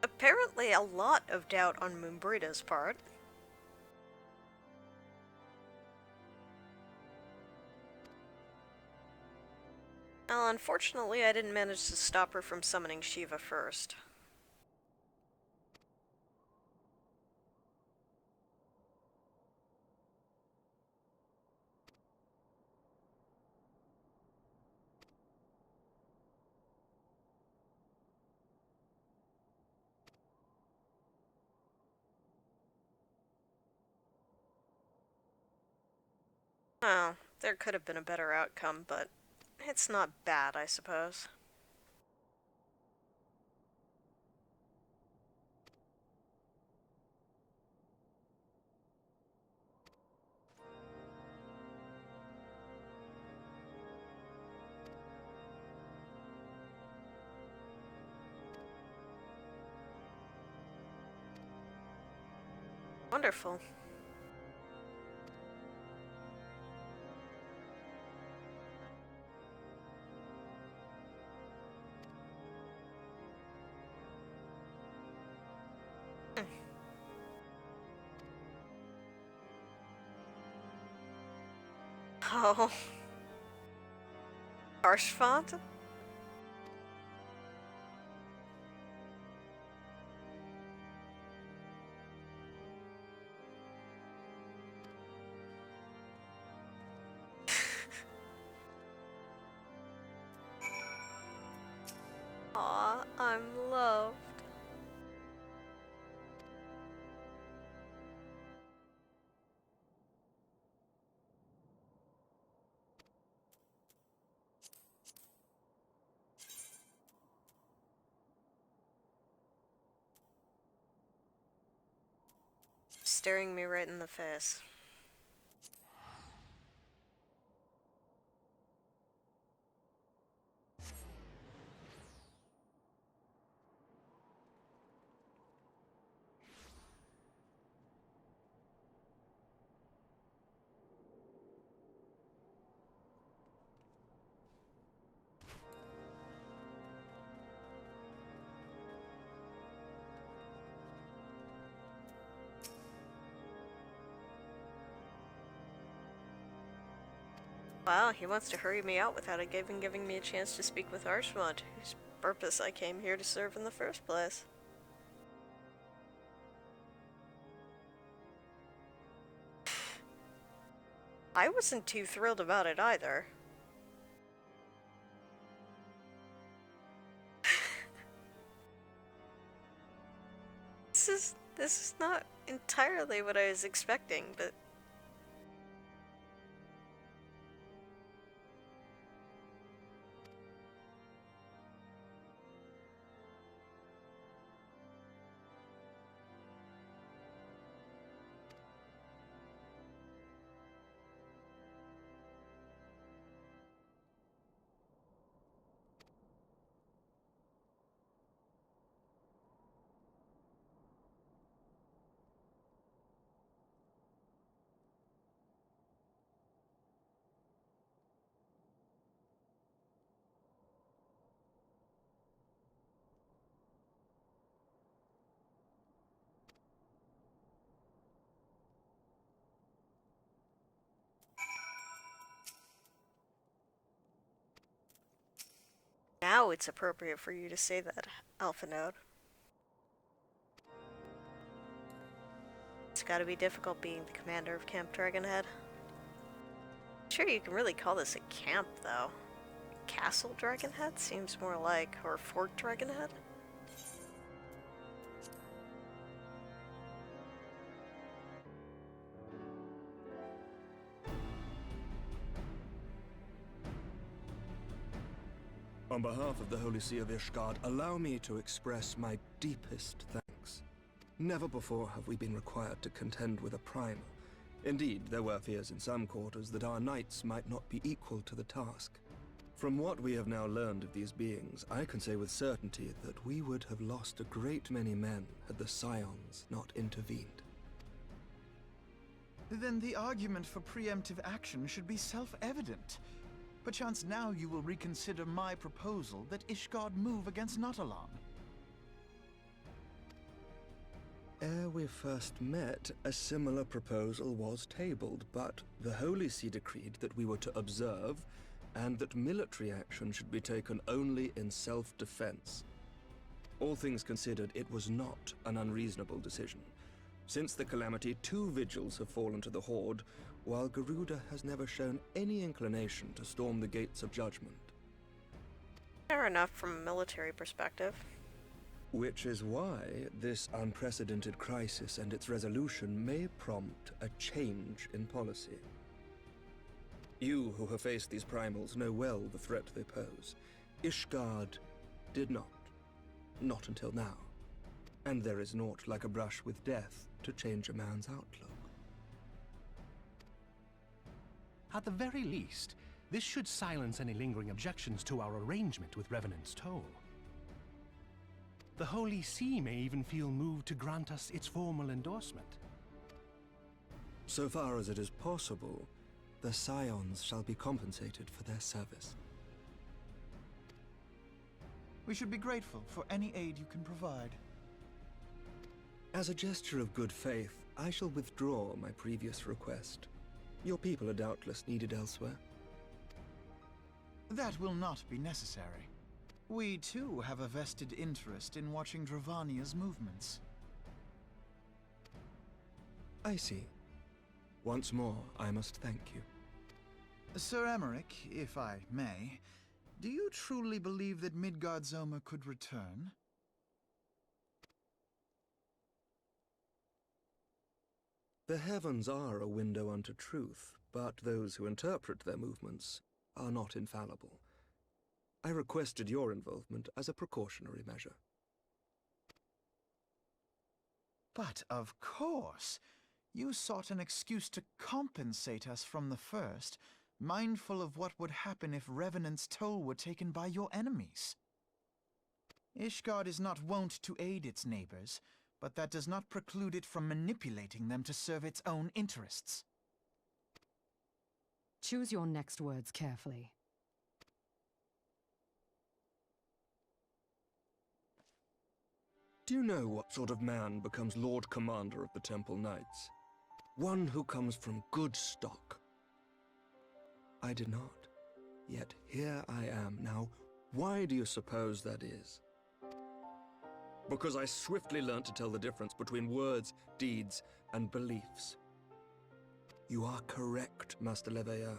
Speaker 1: Apparently a lot of doubt on Moonbrita's part. Well, unfortunately I didn't manage to stop her from summoning Shiva first. Well, there could have been a better outcome, but it's not bad, I suppose. Wonderful. Oh. Harsh font? Aw, I'm loved. Staring me right in the face. Wow, he wants to hurry me out without even giving me a chance to speak with Archmont, whose purpose I came here to serve in the first place. I wasn't too thrilled about it either. This is not entirely what I was expecting, but now it's appropriate for you to say that, Alpha Node. It's gotta be difficult being the commander of Camp Dragonhead. Sure, you can really call this a camp, though. Castle Dragonhead seems more like, or Fort Dragonhead?
Speaker 15: On behalf of the Holy See of Ishgard, allow me to express my deepest thanks. Never before have we been required to contend with a primal. Indeed, there were fears in some quarters that our knights might not be equal to the task. From what we have now learned of these beings, I can say with certainty that we would have lost a great many men had the Scions not intervened.
Speaker 5: Then the argument for preemptive action should be self-evident. Perchance now you will reconsider my proposal that Ishgard move against Nautalon.
Speaker 15: Ere we first met, a similar proposal was tabled, but the Holy See decreed that we were to observe, and that military action should be taken only in self-defense. All things considered, it was not an unreasonable decision. Since the calamity, 2 vigils have fallen to the Horde, while Garuda has never shown any inclination to storm the gates of judgment.
Speaker 1: Fair enough from a military perspective.
Speaker 15: Which is why this unprecedented crisis and its resolution may prompt a change in policy. You who have faced these primals know well the threat they pose. Ishgard did not. Not until now. And there is naught like a brush with death to change a man's outlook.
Speaker 16: At the very least, this should silence any lingering objections to our arrangement with Revenant's Toll. The Holy See may even feel moved to grant us its formal endorsement.
Speaker 15: So far as it is possible, the Scions shall be compensated for their service.
Speaker 5: We should be grateful for any aid you can provide.
Speaker 15: As a gesture of good faith, I shall withdraw my previous request. Your people are doubtless needed elsewhere.
Speaker 5: That will not be necessary. We, too, have a vested interest in watching Dravania's movements.
Speaker 15: I see. Once more, I must thank you.
Speaker 5: Sir Emmerich, if I may, do you truly believe that Midgard-Zoma could return?
Speaker 15: The heavens are a window unto truth, but those who interpret their movements are not infallible. I requested your involvement as a precautionary measure.
Speaker 5: But of course, you sought an excuse to compensate us from the first, mindful of what would happen if Revenant's Toll were taken by your enemies. Ishgard is not wont to aid its neighbors, but that does not preclude it from manipulating them to serve its own interests.
Speaker 17: Choose your next words carefully.
Speaker 15: Do you know what sort of man becomes Lord Commander of the Temple Knights? One who comes from good stock. I did not. Yet here I am now. Why do you suppose that is? Because I swiftly learnt to tell the difference between words, deeds, and beliefs. You are correct, Master Leveilleur.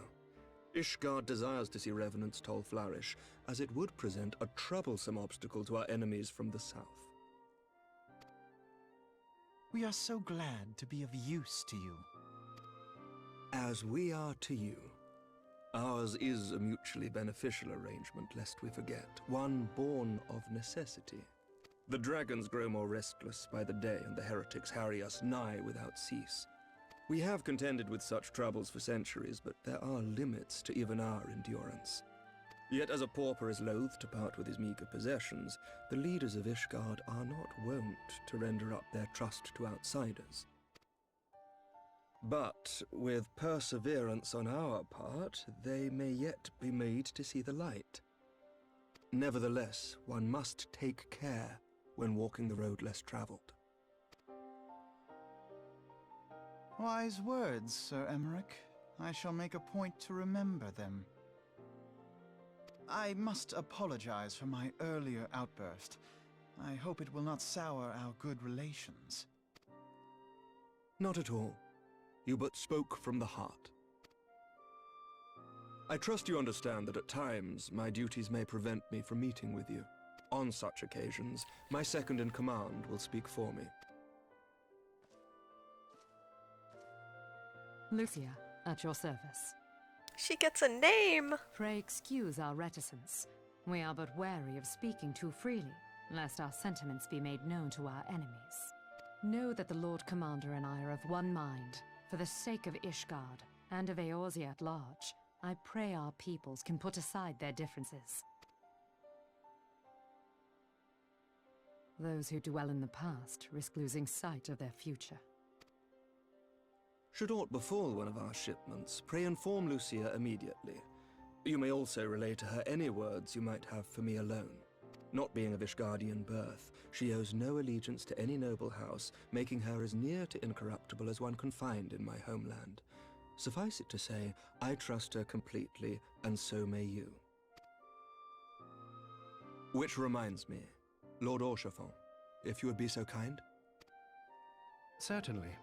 Speaker 15: Ishgard desires to see Revenant's Toll flourish, as it would present a troublesome obstacle to our enemies from the south.
Speaker 5: We are so glad to be of use to you.
Speaker 15: As we are to you. Ours is a mutually beneficial arrangement, lest we forget, one born of necessity. The dragons grow more restless by the day, and the heretics harry us nigh without cease. We have contended with such troubles for centuries, but there are limits to even our endurance. Yet as a pauper is loath to part with his meager possessions, the leaders of Ishgard are not wont to render up their trust to outsiders. But with perseverance on our part, they may yet be made to see the light. Nevertheless, one must take care when walking the road less traveled.
Speaker 5: Wise words, Sir Emmerich. I shall make a point to remember them. I must apologize for my earlier outburst. I hope it will not sour our good relations.
Speaker 15: Not at all. You but spoke from the heart. I trust you understand that at times my duties may prevent me from meeting with you. On such occasions, my second-in-command will speak for me.
Speaker 17: Lucia, at your service.
Speaker 1: She gets a name!
Speaker 17: Pray excuse our reticence. We are but wary of speaking too freely, lest our sentiments be made known to our enemies. Know that the Lord Commander and I are of one mind. For the sake of Ishgard, and of Eorzea at large, I pray our peoples can put aside their differences. Those who dwell in the past risk losing sight of their future.
Speaker 15: Should aught befall one of our shipments, pray inform Lucia immediately. You may also relay to her any words you might have for me alone. Not being of Ishgardian birth, she owes no allegiance to any noble house, making her as near to incorruptible as one can find in my homeland. Suffice it to say, I trust her completely, and so may you. Which reminds me, Lord Orchefort, if you would be so kind?
Speaker 16: Certainly.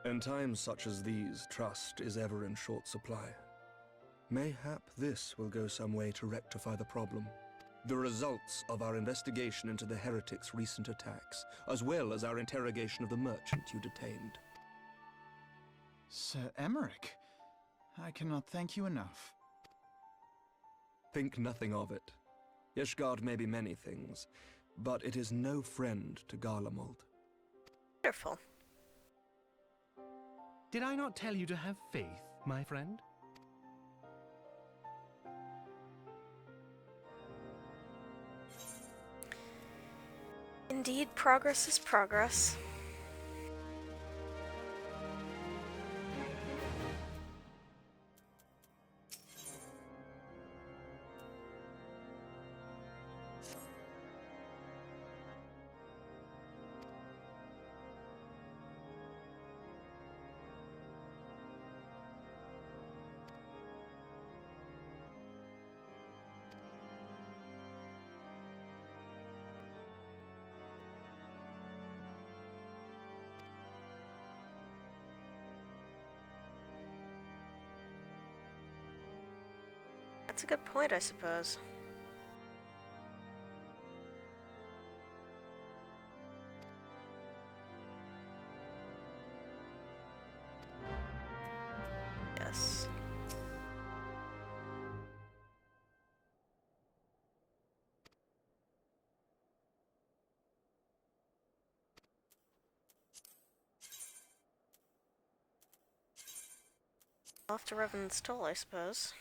Speaker 15: In times such as these, trust is ever in short supply. Mayhap this will go some way to rectify the problem. The results of our investigation into the heretics' recent attacks, as well as our interrogation of the merchant you detained.
Speaker 5: Sir Emmerich, I cannot thank you enough.
Speaker 15: Think nothing of it. Ishgard may be many things, but it is no friend to Garlemald.
Speaker 1: Wonderful.
Speaker 16: Did I not tell you to have faith, my friend?
Speaker 1: Indeed, progress is progress. That's a good point, I suppose. Yes. Off to Revenant's Toll, I suppose.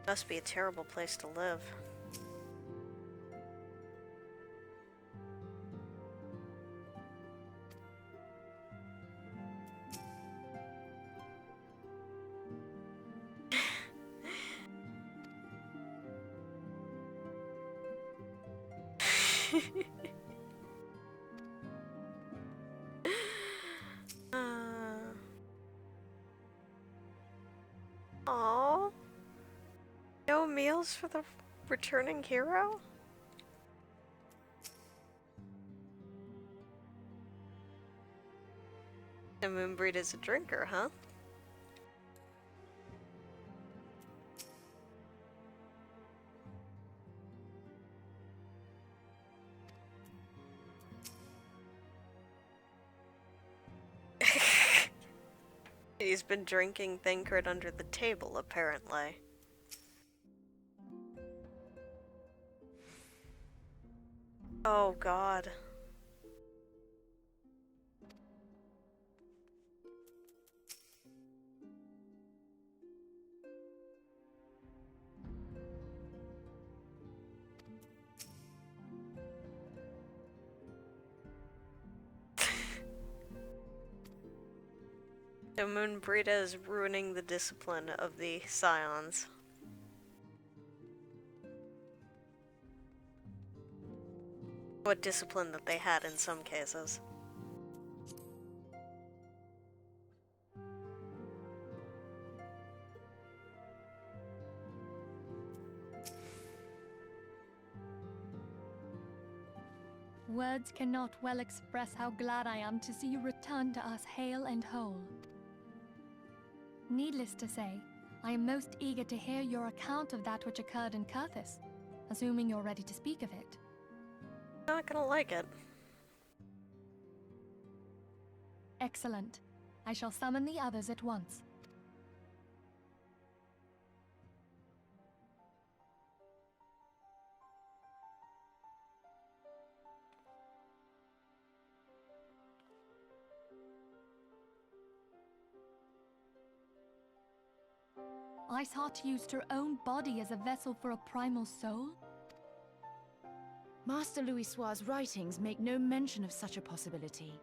Speaker 1: Must be a terrible place to live. Aww. No meals for the returning hero? The Moonbreed is a drinker, huh? He's been drinking Thancred under the table, apparently. Oh god. The Moonbreed is ruining the discipline of the Scions. What discipline that they had in some cases.
Speaker 7: Words cannot well express how glad I am to see you return to us hale and whole. Needless to say, I am most eager to hear your account of that which occurred in Kurthis, assuming you're ready to speak of it.
Speaker 1: Not gonna like it.
Speaker 7: Excellent. I shall summon the others at once. Iceheart used her own body as a vessel for a primal soul?
Speaker 9: Master Louisoir's writings make no mention of such a possibility.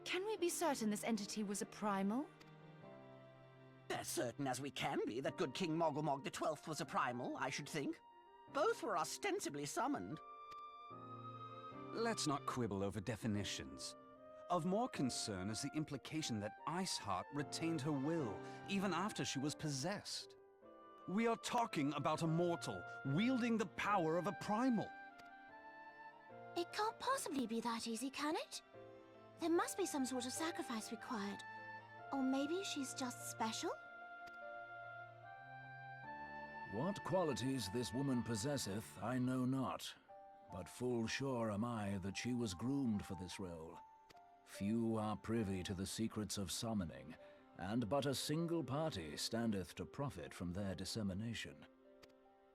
Speaker 9: Can we be certain this entity was a primal?
Speaker 10: As certain as we can be that good King Mogulmog the 12th was a primal, I should think. Both were ostensibly summoned.
Speaker 12: Let's not quibble over definitions. Of more concern is the implication that Iceheart retained her will, even after she was possessed. We are talking about a mortal, wielding the power of a primal.
Speaker 8: It can't possibly be that easy, can it? There must be some sort of sacrifice required. Or maybe she's just special?
Speaker 11: What qualities this woman possesseth, I know not. But full sure am I that she was groomed for this role. Few are privy to the secrets of summoning, and but a single party standeth to profit from their dissemination.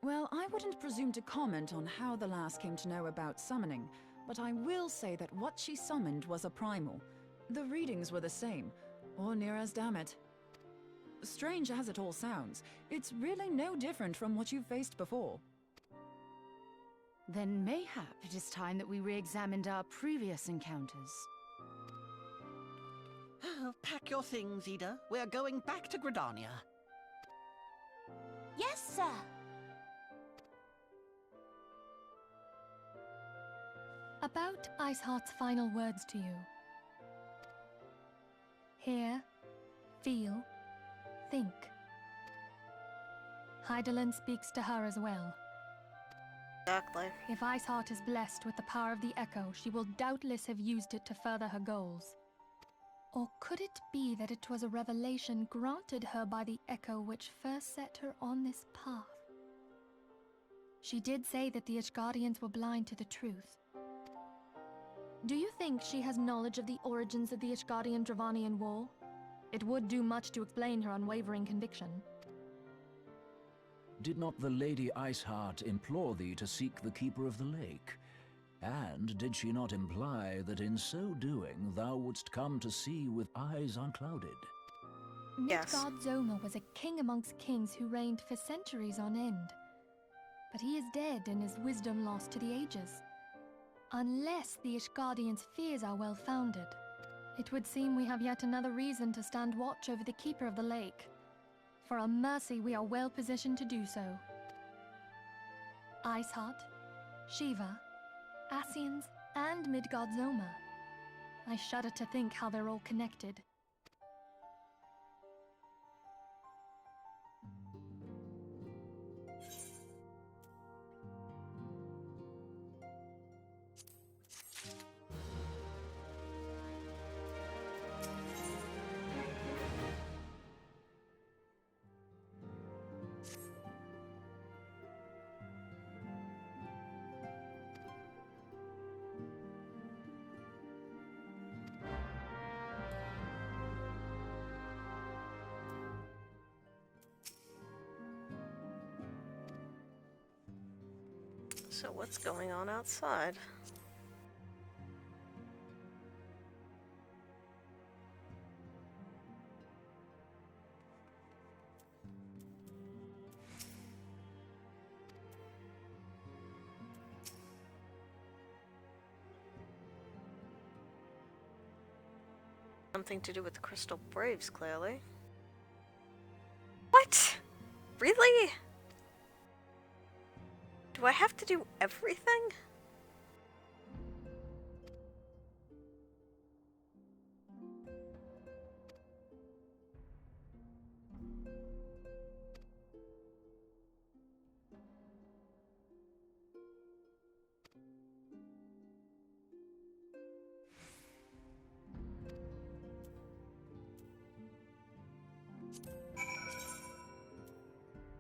Speaker 6: Well, I wouldn't presume to comment on how the lass came to know about summoning, but I will say that what she summoned was a primal. The readings were the same, or near as damn it. Strange as it all sounds, it's really no different from what you've faced before.
Speaker 9: Then mayhap it is time that we re-examined our previous encounters.
Speaker 10: Pack your things, Ida. We're going back to Gridania.
Speaker 8: Yes, sir.
Speaker 7: About Iceheart's final words to you. Hear, feel, think. Hydaelyn speaks to her as well.
Speaker 1: Exactly.
Speaker 7: If Iceheart is blessed with the power of the Echo, she will doubtless have used it to further her goals. Or could it be that it was a revelation granted her by the Echo which first set her on this path? She did say that the Ishgardians were blind to the truth. Do you think she has knowledge of the origins of the Ishgardian-Dravanian War? It would do much to explain her unwavering conviction.
Speaker 11: Did not the Lady Iceheart implore thee to seek the Keeper of the Lake? And did she not imply that in so doing thou wouldst come to see with eyes unclouded?
Speaker 1: Yes.
Speaker 7: Midgard-Zoma was a king amongst kings who reigned for centuries on end. But he is dead and his wisdom lost to the ages. Unless the Ishgardians' fears are well founded, it would seem we have yet another reason to stand watch over the Keeper of the Lake. For a mercy, we are well positioned to do so. Iceheart, Shiva, Ascians, and Midgard-Zoma. I shudder to think how they're all connected.
Speaker 1: So what's going on outside? Something to do with the Crystal Braves, clearly. What? Really? Do I have to do everything?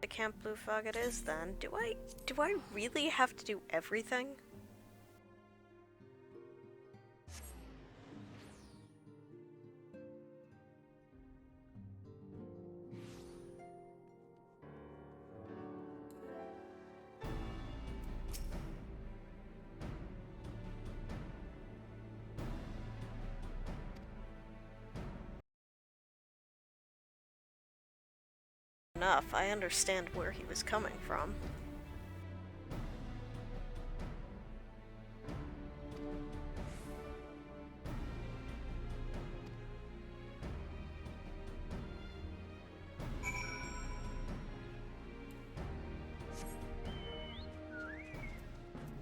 Speaker 1: The Camp Blue Fog it is then. Do I really have to do everything? Enough, I understand where he was coming from.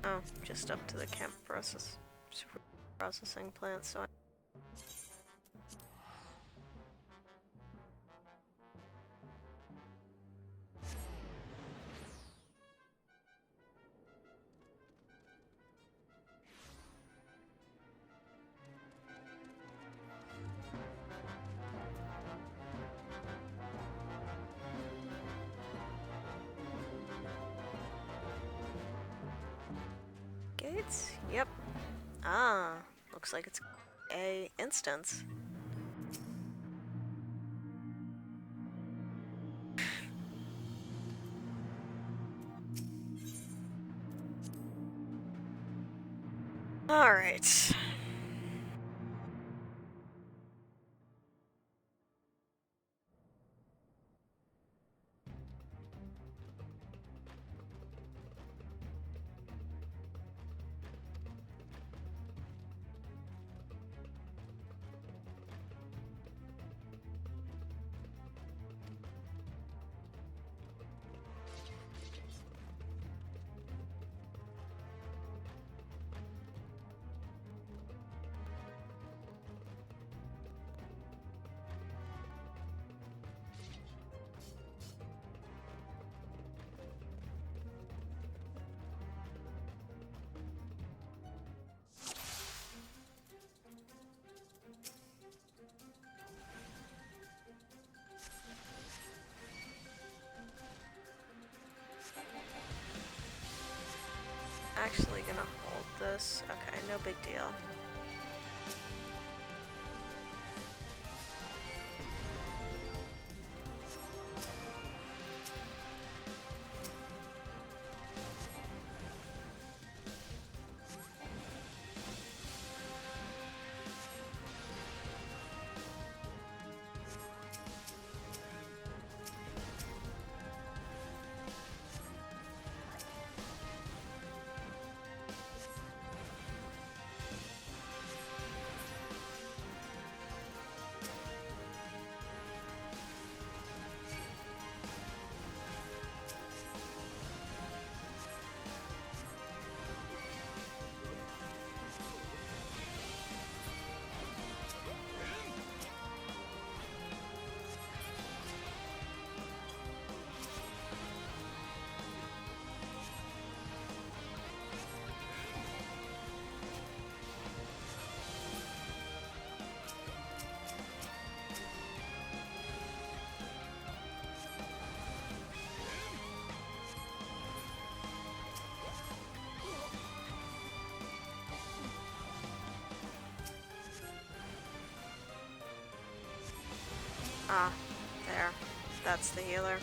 Speaker 1: Oh, just up to the camp processing plant, so upgrades? Yep. Ah, looks like it's a instance. Alright. Actually gonna hold this. Okay, no big deal. Ah, there. That's the healer.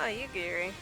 Speaker 1: Oh, you geary.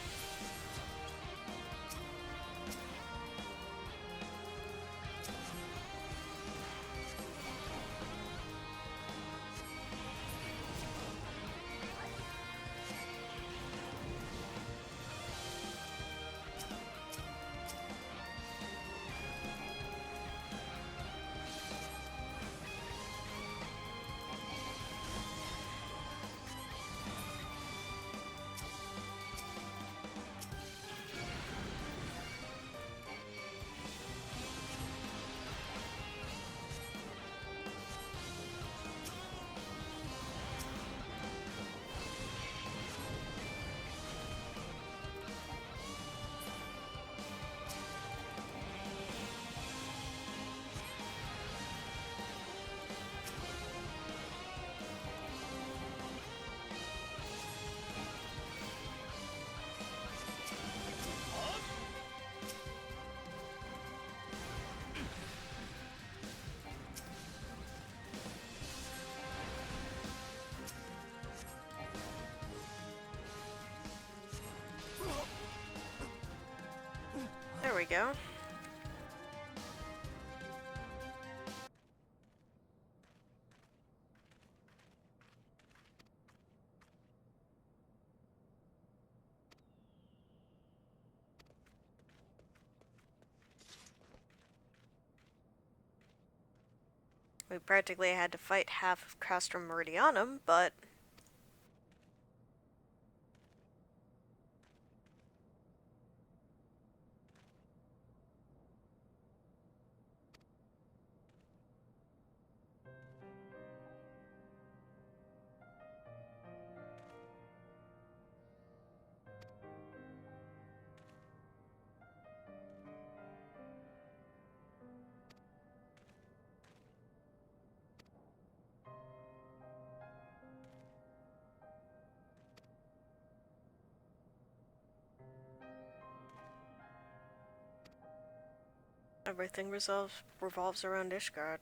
Speaker 1: There we go. We practically had to fight half of Castrum Meridianum, but... everything revolves around Ishgard.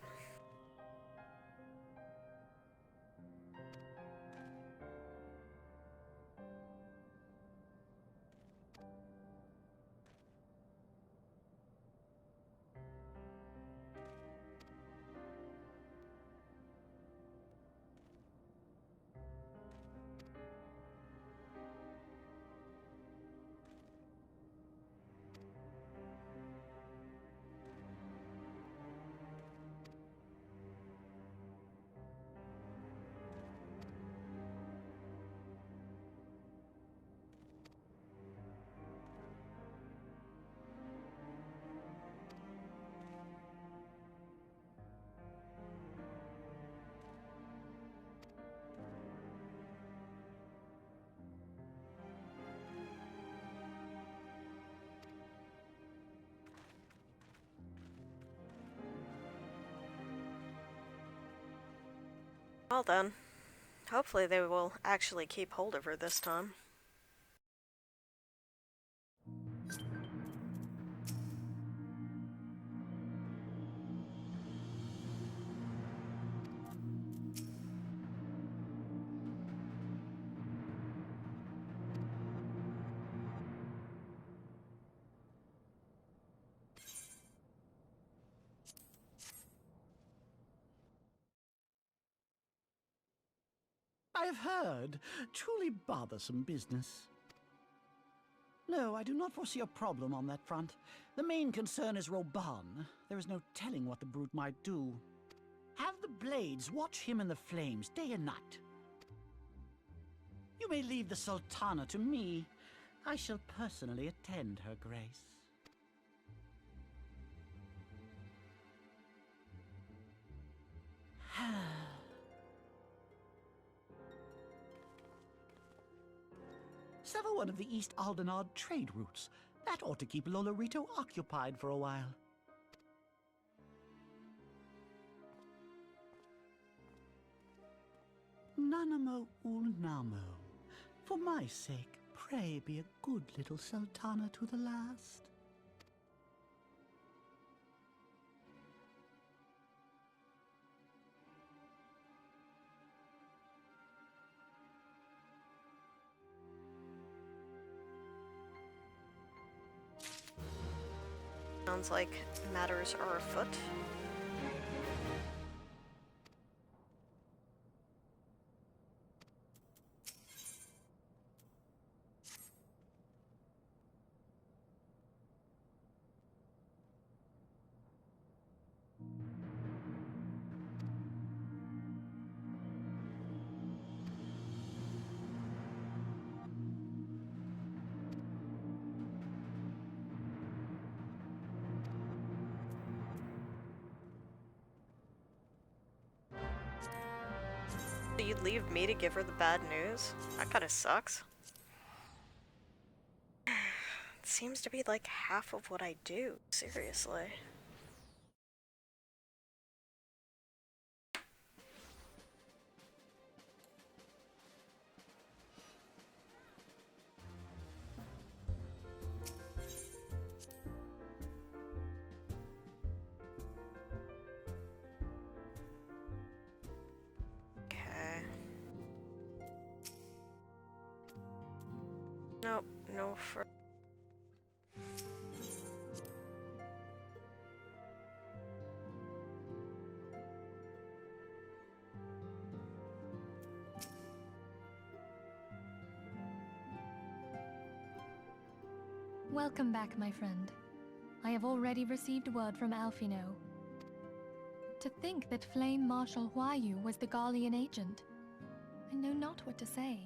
Speaker 1: Well then, hopefully they will actually keep hold of her this time.
Speaker 18: I have heard. Truly bothersome business. No, I do not foresee a problem on that front. The main concern is Reborn. There is no telling what the brute might do. Have the blades watch him in the flames day and night. You may leave the Sultana to me. I shall personally attend her grace. Sever one of the East Aldenard trade routes. That ought to keep Lolorito occupied for a while. Nanamo Ulnamo. For my sake, pray be a good little Sultana to the last.
Speaker 1: Sounds like matters are afoot. You'd leave me to give her the bad news? That kinda sucks. It seems to be like half of what I do, seriously. Nope, no for...
Speaker 7: Welcome back, my friend. I have already received word from Alfino. To think that Flame Marshal Huayu was the Garlean agent. I know not what to say.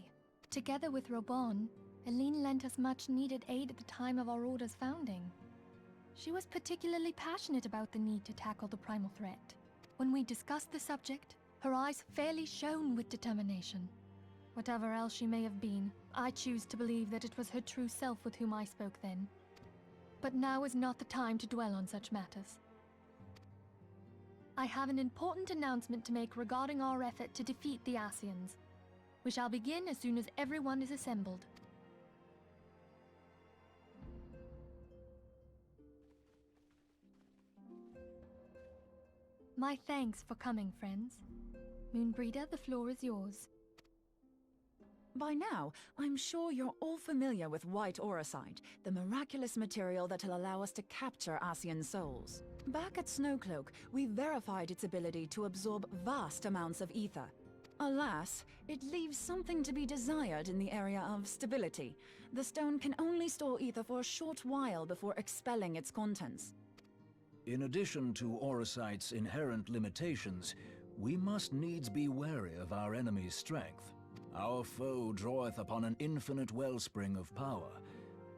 Speaker 7: Together with Reborn, Eileen lent us much-needed aid at the time of our Order's founding. She was particularly passionate about the need to tackle the primal threat. When we discussed the subject, her eyes fairly shone with determination. Whatever else she may have been, I choose to believe that it was her true self with whom I spoke then. But now is not the time to dwell on such matters. I have an important announcement to make regarding our effort to defeat the Ascians. We shall begin as soon as everyone is assembled. My thanks for coming, friends. Moonbreeder, the floor is yours.
Speaker 6: By now, I'm sure you're all familiar with white auracite, the miraculous material that'll allow us to capture Ascian souls. Back at Snowcloak, we verified its ability to absorb vast amounts of ether. Alas, it leaves something to be desired in the area of stability. The stone can only store ether for a short while before expelling its contents.
Speaker 11: In addition to auracite's inherent limitations, we must needs be wary of our enemy's strength. Our foe draweth upon an infinite wellspring of power.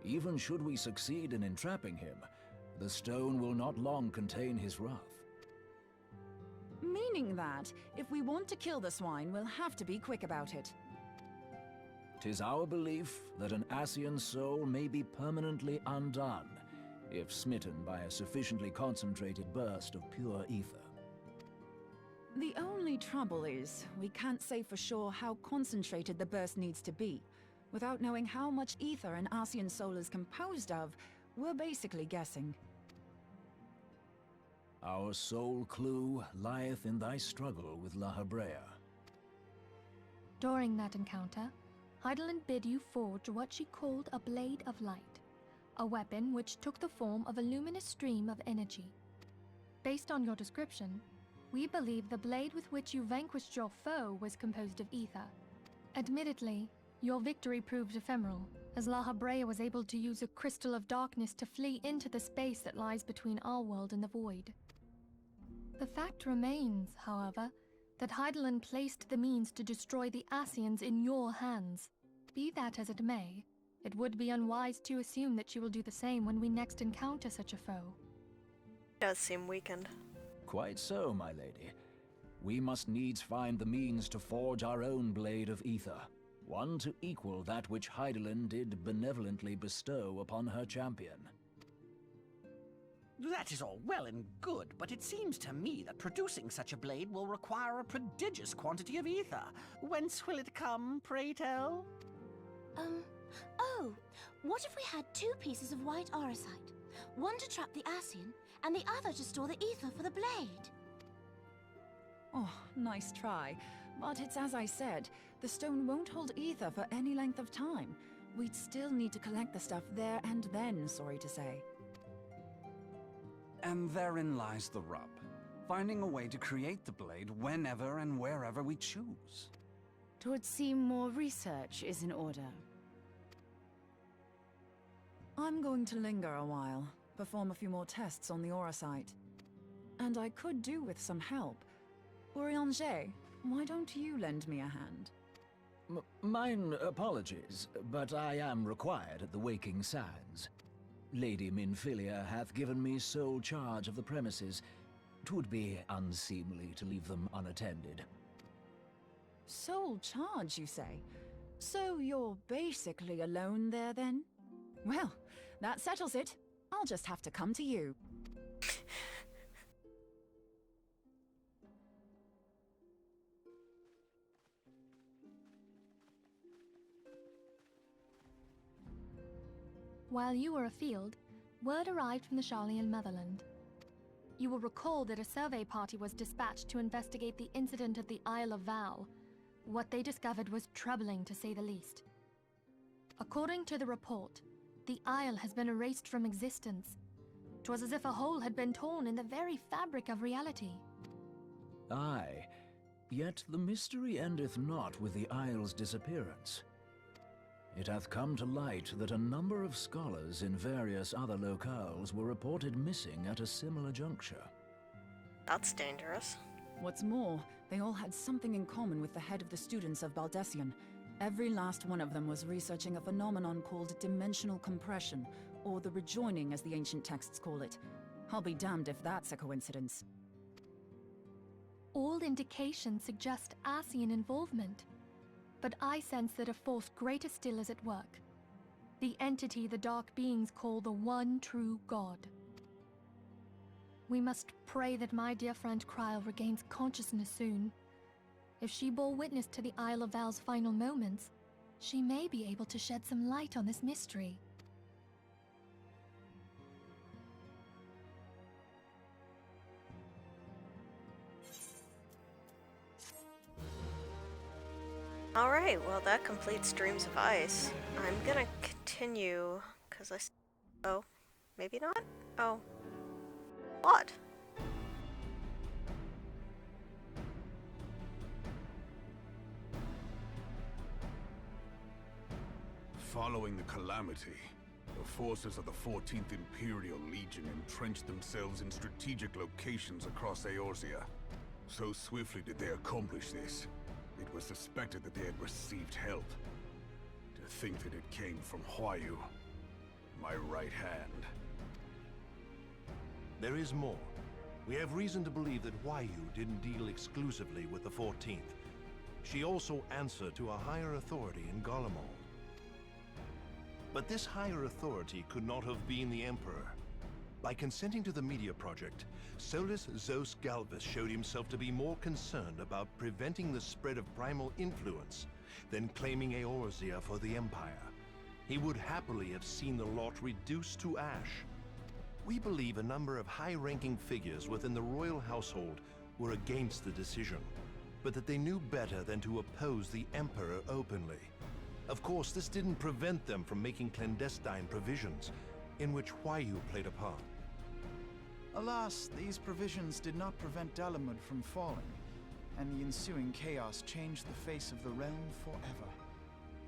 Speaker 11: Even should we succeed in entrapping him, the stone will not long contain his wrath.
Speaker 6: Meaning that, if we want to kill the swine, we'll have to be quick about it.
Speaker 11: 'Tis our belief that an Ascian soul may be permanently undone, if smitten by a sufficiently concentrated burst of pure ether.
Speaker 6: The only trouble is, we can't say for sure how concentrated the burst needs to be. Without knowing how much ether an Ascian soul is composed of, we're basically guessing.
Speaker 11: Our sole clue lieth in thy struggle with La Habrea.
Speaker 7: During that encounter, Heidelin bid you forge what she called a Blade of Light, a weapon which took the form of a luminous stream of energy. Based on your description, we believe the blade with which you vanquished your foe was composed of ether. Admittedly, your victory proved ephemeral, as La Habrea was able to use a crystal of darkness to flee into the space that lies between our world and the void. The fact remains, however, that Heidelin placed the means to destroy the Ascians in your hands. Be that as it may, it would be unwise to assume that she will do the same when we next encounter such a foe.
Speaker 1: Does seem weakened.
Speaker 11: Quite so, my lady. We must needs find the means to forge our own blade of ether, one to equal that which Heidelin did benevolently bestow upon her champion.
Speaker 10: That is all well and good, but it seems to me that producing such a blade will require a prodigious quantity of ether. Whence will it come, pray tell?
Speaker 8: Oh, what if we had 2 pieces of white auracite? One to trap the Ascian, and the other to store the ether for the blade.
Speaker 6: Oh, nice try. But it's as I said, the stone won't hold ether for any length of time. We'd still need to collect the stuff there and then, sorry to say.
Speaker 12: And therein lies the rub. Finding a way to create the blade whenever and wherever we choose.
Speaker 9: 'Twould seem more research is in order.
Speaker 6: I'm going to linger a while, perform a few more tests on the auracite. And I could do with some help. Urianger, why don't you lend me a hand?
Speaker 11: Mine apologies, but I am required at the Waking Sands. Lady Minfilia hath given me sole charge of the premises. 'Twould be unseemly to leave them unattended.
Speaker 6: Sole charge, you say? So you're basically alone there, then? Well, that settles it. I'll just have to come to you.
Speaker 7: While you were afield, word arrived from the Sharlayan motherland. You will recall that a survey party was dispatched to investigate the incident at the Isle of Val. What they discovered was troubling, to say the least. According to the report, the isle has been erased from existence. 'Twas as if a hole had been torn in the very fabric of reality.
Speaker 11: Aye, yet the mystery endeth not with the isle's disappearance. It hath come to light that a number of scholars in various other locales were reported missing at a similar juncture.
Speaker 1: That's dangerous.
Speaker 6: What's more, they all had something in common with the head of the students of Baldessian. Every last one of them was researching a phenomenon called dimensional compression, or the rejoining as the ancient texts call it. I'll be damned if that's a coincidence.
Speaker 7: All indications suggest Ascian involvement, but I sense that a force greater still is at work. The entity the Dark Beings call the One True God. We must pray that my dear friend Kryl regains consciousness soon. If she bore witness to the Isle of Val's final moments, she may be able to shed some light on this mystery.
Speaker 1: Alright, well that completes Dreams of Ice. I'm gonna continue, because oh, maybe not? Oh. What?
Speaker 4: Following the calamity, the forces of the 14th Imperial Legion entrenched themselves in strategic locations across Eorzea. So swiftly did they accomplish this, it was suspected that they had received help. To think that it came from Huayu, my right hand.
Speaker 16: There is more. We have reason to believe that Huayu didn't deal exclusively with the 14th. She also answered to a higher authority in Garlemald. But this higher authority could not have been the Emperor. By consenting to the Media Project, Solus Zos Galvus showed himself to be more concerned about preventing the spread of primal influence than claiming Eorzea for the Empire. He would happily have seen the lot reduced to ash. We believe a number of high-ranking figures within the royal household were against the decision, but that they knew better than to oppose the Emperor openly. Of course, this didn't prevent them from making clandestine provisions, in which Huayu played a part.
Speaker 5: Alas, these provisions did not prevent Dalamud from falling, and the ensuing chaos changed the face of the realm forever.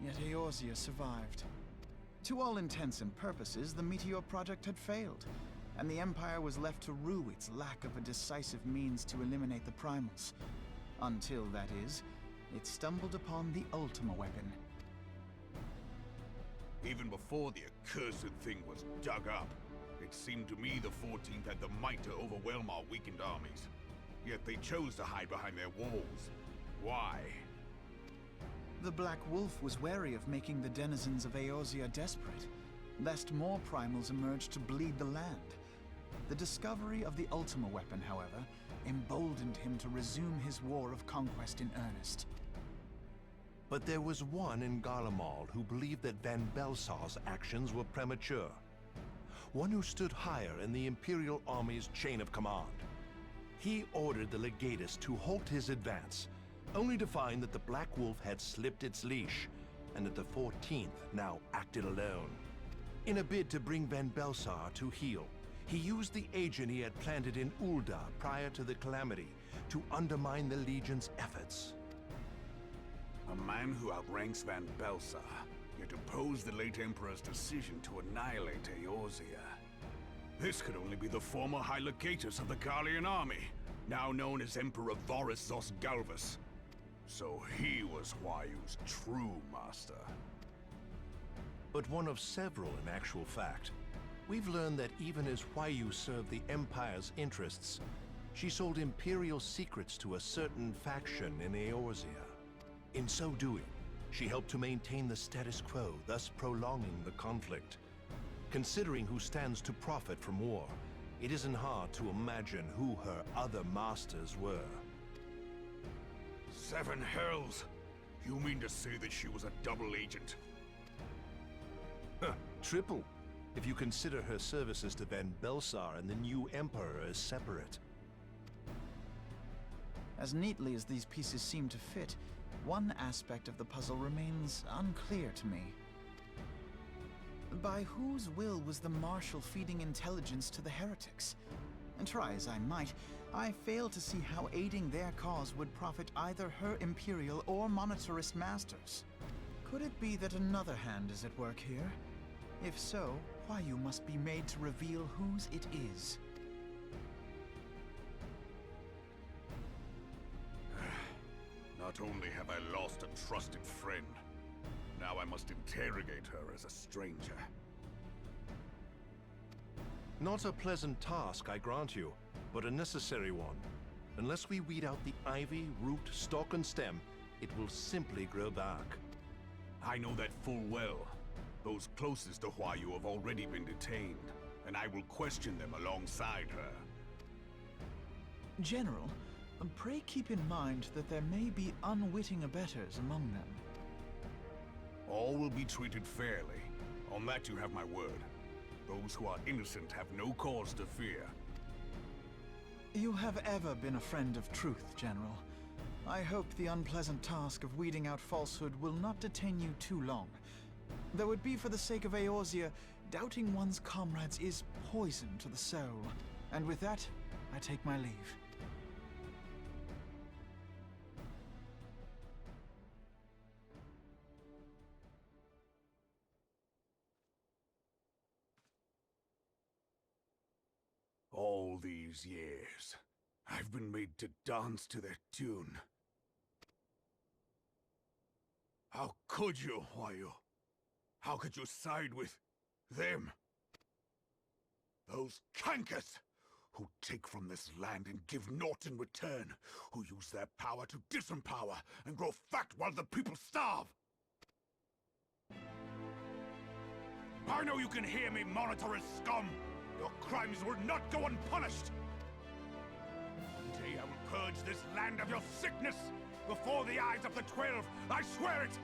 Speaker 5: Yet Eorzea survived. To all intents and purposes, the Meteor Project had failed, and the Empire was left to rue its lack of a decisive means to eliminate the primals. Until, that is, it stumbled upon the Ultima weapon.
Speaker 4: Even before the accursed thing was dug up, it seemed to me the 14th had the might to overwhelm our weakened armies. Yet they chose to hide behind their walls. Why?
Speaker 5: The Black Wolf was wary of making the denizens of Eorzea desperate, lest more primals emerge to bleed the land. The discovery of the Ultima weapon, however, emboldened him to resume his war of conquest in earnest.
Speaker 16: But there was one in Garlemald who believed that Van Belsar's actions were premature. One who stood higher in the Imperial Army's chain of command. He ordered the Legatus to halt his advance, only to find that the Black Wolf had slipped its leash, and that the 14th now acted alone. In a bid to bring Van Belsar to heel, he used the agent he had planted in Ul'dah prior to the calamity to undermine the Legion's efforts.
Speaker 4: A man who outranks Van Belsar, yet opposed the late Emperor's decision to annihilate Eorzea. This could only be the former High Legatus of the Garlean army, now known as Emperor Varus Zos Galvus. So he was Huayu's true master.
Speaker 16: But one of several in actual fact. We've learned that even as Huayu served the Empire's interests, she sold Imperial secrets to a certain faction in Eorzea. In so doing, she helped to maintain the status quo, thus prolonging the conflict. Considering who stands to profit from war, it isn't hard to imagine who her other masters were.
Speaker 4: Seven hells! You mean to say that she was a double agent?
Speaker 16: Huh, triple, if you consider her services to Van Belsar and the new Emperor as separate.
Speaker 5: As neatly as these pieces seem to fit, one aspect of the puzzle remains unclear to me. By whose will was the Marshal feeding intelligence to the heretics? And try as I might, I fail to see how aiding their cause would profit either her Imperial or Monetarist masters. Could it be that another hand is at work here? If so, Huayu must be made to reveal whose it is.
Speaker 4: Not only have I lost a trusted friend, now I must interrogate her as a stranger.
Speaker 16: Not a pleasant task, I grant you, but a necessary one. Unless we weed out the ivy, root, stalk, and stem, it will simply grow back.
Speaker 4: I know that full well. Those closest to Huayu have already been detained, and I will question them alongside her.
Speaker 5: General, pray keep in mind that there may be unwitting abettors among them.
Speaker 4: All will be treated fairly. On that you have my word. Those who are innocent have no cause to fear.
Speaker 5: You have ever been a friend of truth, General. I hope the unpleasant task of weeding out falsehood will not detain you too long. Though it be for the sake of Eorzea, doubting one's comrades is poison to the soul. And with that, I take my leave.
Speaker 4: All these years, I've been made to dance to their tune. How could you, Huayu? How could you side with them? Those cankers who take from this land and give naught in return, who use their power to disempower and grow fat while the people starve. I know you can hear me, monitorous scum! Your crimes will not go unpunished! One day I will purge this land of your sickness! Before the eyes of the 12, I swear it!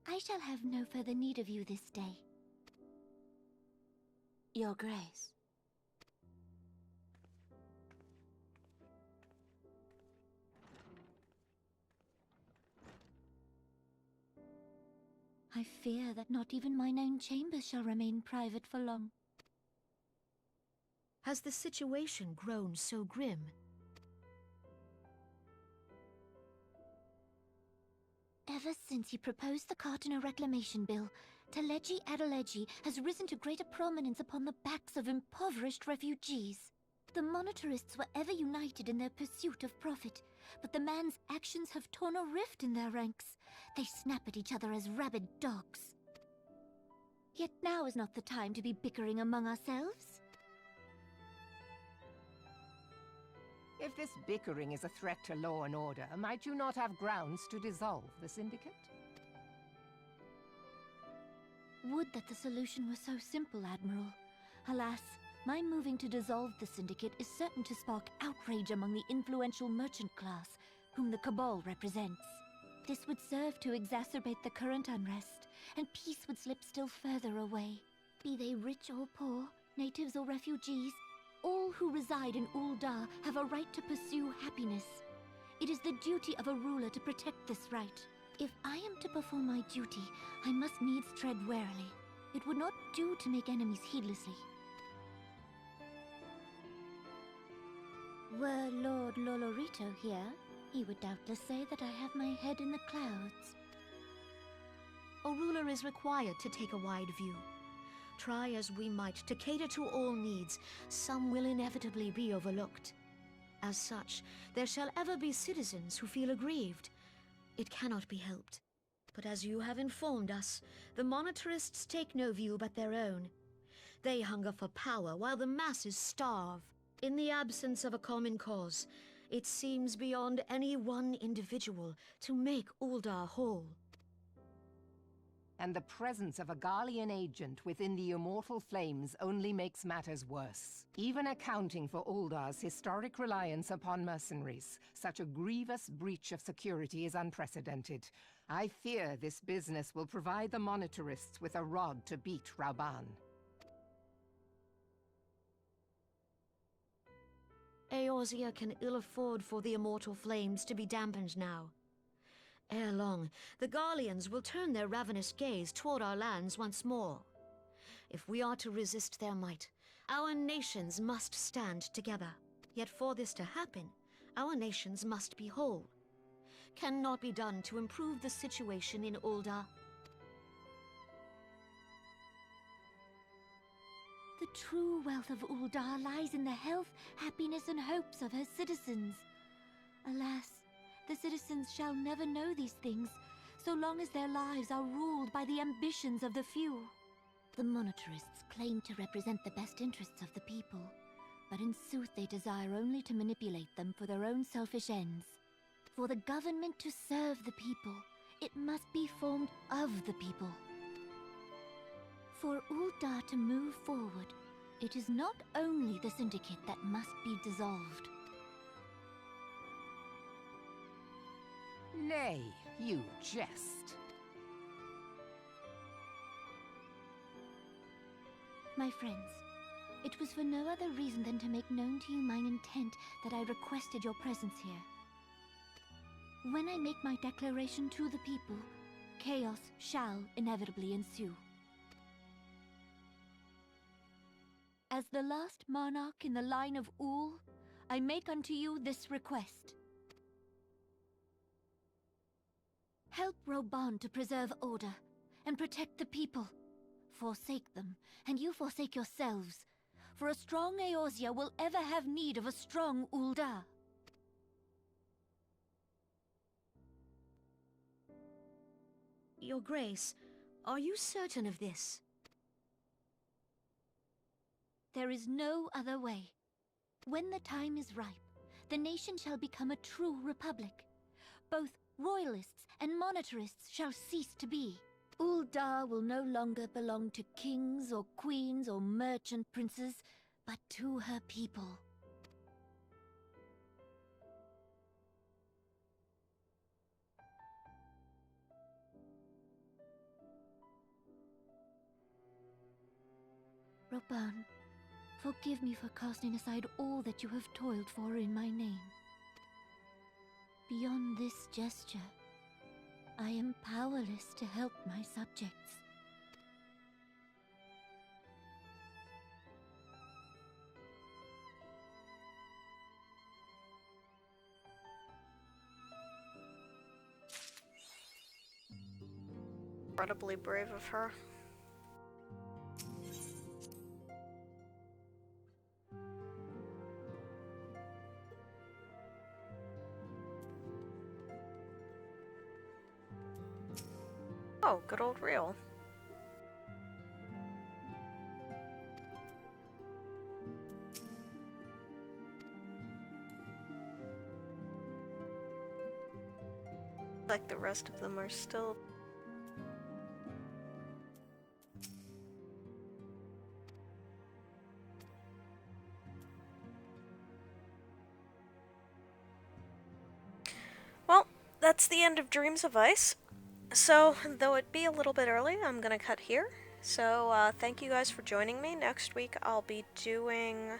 Speaker 8: I shall have no further need of you this day. Your Grace. I fear that not even mine own chambers shall remain private for long.
Speaker 2: Has the situation grown so grim?
Speaker 8: Ever since he proposed the Cartiner Reclamation Bill, Teleji Adeleji has risen to greater prominence upon the backs of impoverished refugees. The monitorists were ever united in their pursuit of profit, but the man's actions have torn a rift in their ranks. They snap at each other as rabid dogs. Yet now is not the time to be bickering among ourselves.
Speaker 3: If this bickering is a threat to law and order, might you not have grounds to dissolve the Syndicate?
Speaker 8: Would that the solution were so simple, Admiral. Alas, my moving to dissolve the Syndicate is certain to spark outrage among the influential merchant class, whom the Cabal represents. This would serve to exacerbate the current unrest, and peace would slip still further away. Be they rich or poor, natives or refugees, all who reside in Ul'dah have a right to pursue happiness. It is the duty of a ruler to protect this right. If I am to perform my duty, I must needs tread warily. It would not do to make enemies heedlessly. Were Lord Lolorito here, he would doubtless say that I have my head in the clouds.
Speaker 2: A ruler is required to take a wide view. Try as we might to cater to all needs, some will inevitably be overlooked. As such, there shall ever be citizens who feel aggrieved. It cannot be helped. But as you have informed us, the monitorists take no view but their own. They hunger for power while the masses starve. In the absence of a common cause, it seems beyond any one individual to make Ul'dah whole.
Speaker 3: And the presence of a Garlean agent within the Immortal Flames only makes matters worse. Even accounting for Ul'dah's historic reliance upon mercenaries, such a grievous breach of security is unprecedented. I fear this business will provide the monitorists with a rod to beat Raen.
Speaker 2: Eorzea can ill afford for the Immortal Flames to be dampened now. Ere long, the Garleans will turn their ravenous gaze toward our lands once more. If we are to resist their might, our nations must stand together. Yet for this to happen, our nations must be whole. Cannot be done to improve the situation in Ul'dah.
Speaker 8: The true wealth of Ul'dah lies in the health, happiness, and hopes of her citizens. Alas, the citizens shall never know these things, so long as their lives are ruled by the ambitions of the few. The monetarists claim to represent the best interests of the people, but in sooth they desire only to manipulate them for their own selfish ends. For the government to serve the people, it must be formed of the people. For Ul'dah to move forward, it is not only the Syndicate that must be dissolved.
Speaker 3: Nay, you jest.
Speaker 8: My friends, it was for no other reason than to make known to you mine intent that I requested your presence here. When I make my declaration to the people, chaos shall inevitably ensue. As the last monarch in the line of Ul, I make unto you this request. Help Reborn to preserve order and protect the people. Forsake them, and you forsake yourselves. For a strong Eorzea will ever have need of a strong Ul'dah.
Speaker 2: Your Grace, are you certain of this?
Speaker 8: There is no other way. When the time is ripe, the nation shall become a true republic. Both royalists and monetarists shall cease to be. Ul'dah will no longer belong to kings or queens or merchant princes, but to her people. Reborn, forgive me for casting aside all that you have toiled for in my name. Beyond this gesture, I am powerless to help my subjects.
Speaker 1: Incredibly brave of her. Oh, good old reel. Like the rest of them are still... Well, that's the end of Dreams of Ice. So, though it be a little bit early, I'm gonna cut here. So, thank you guys for joining me. Next week, I'll be doing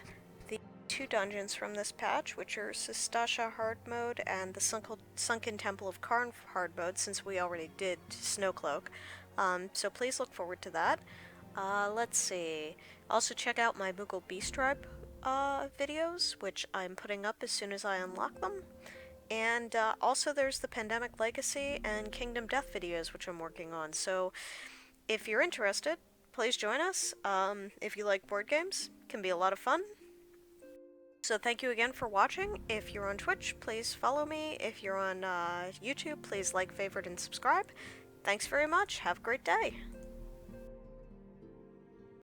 Speaker 1: the 2 dungeons from this patch, which are Sistasha hard mode and the Sunken Temple of Karn hard mode, since we already did Snowcloak. So please look forward to that. Let's see. Also check out my Moogle Beast Tribe videos, which I'm putting up as soon as I unlock them. And also there's the Pandemic Legacy and Kingdom Death videos, which I'm working on. So if you're interested, please join us. If you like board games, it can be a lot of fun. So thank you again for watching. If you're on Twitch, please follow me. If you're on YouTube, please like, favorite, and subscribe. Thanks very much. Have a great day.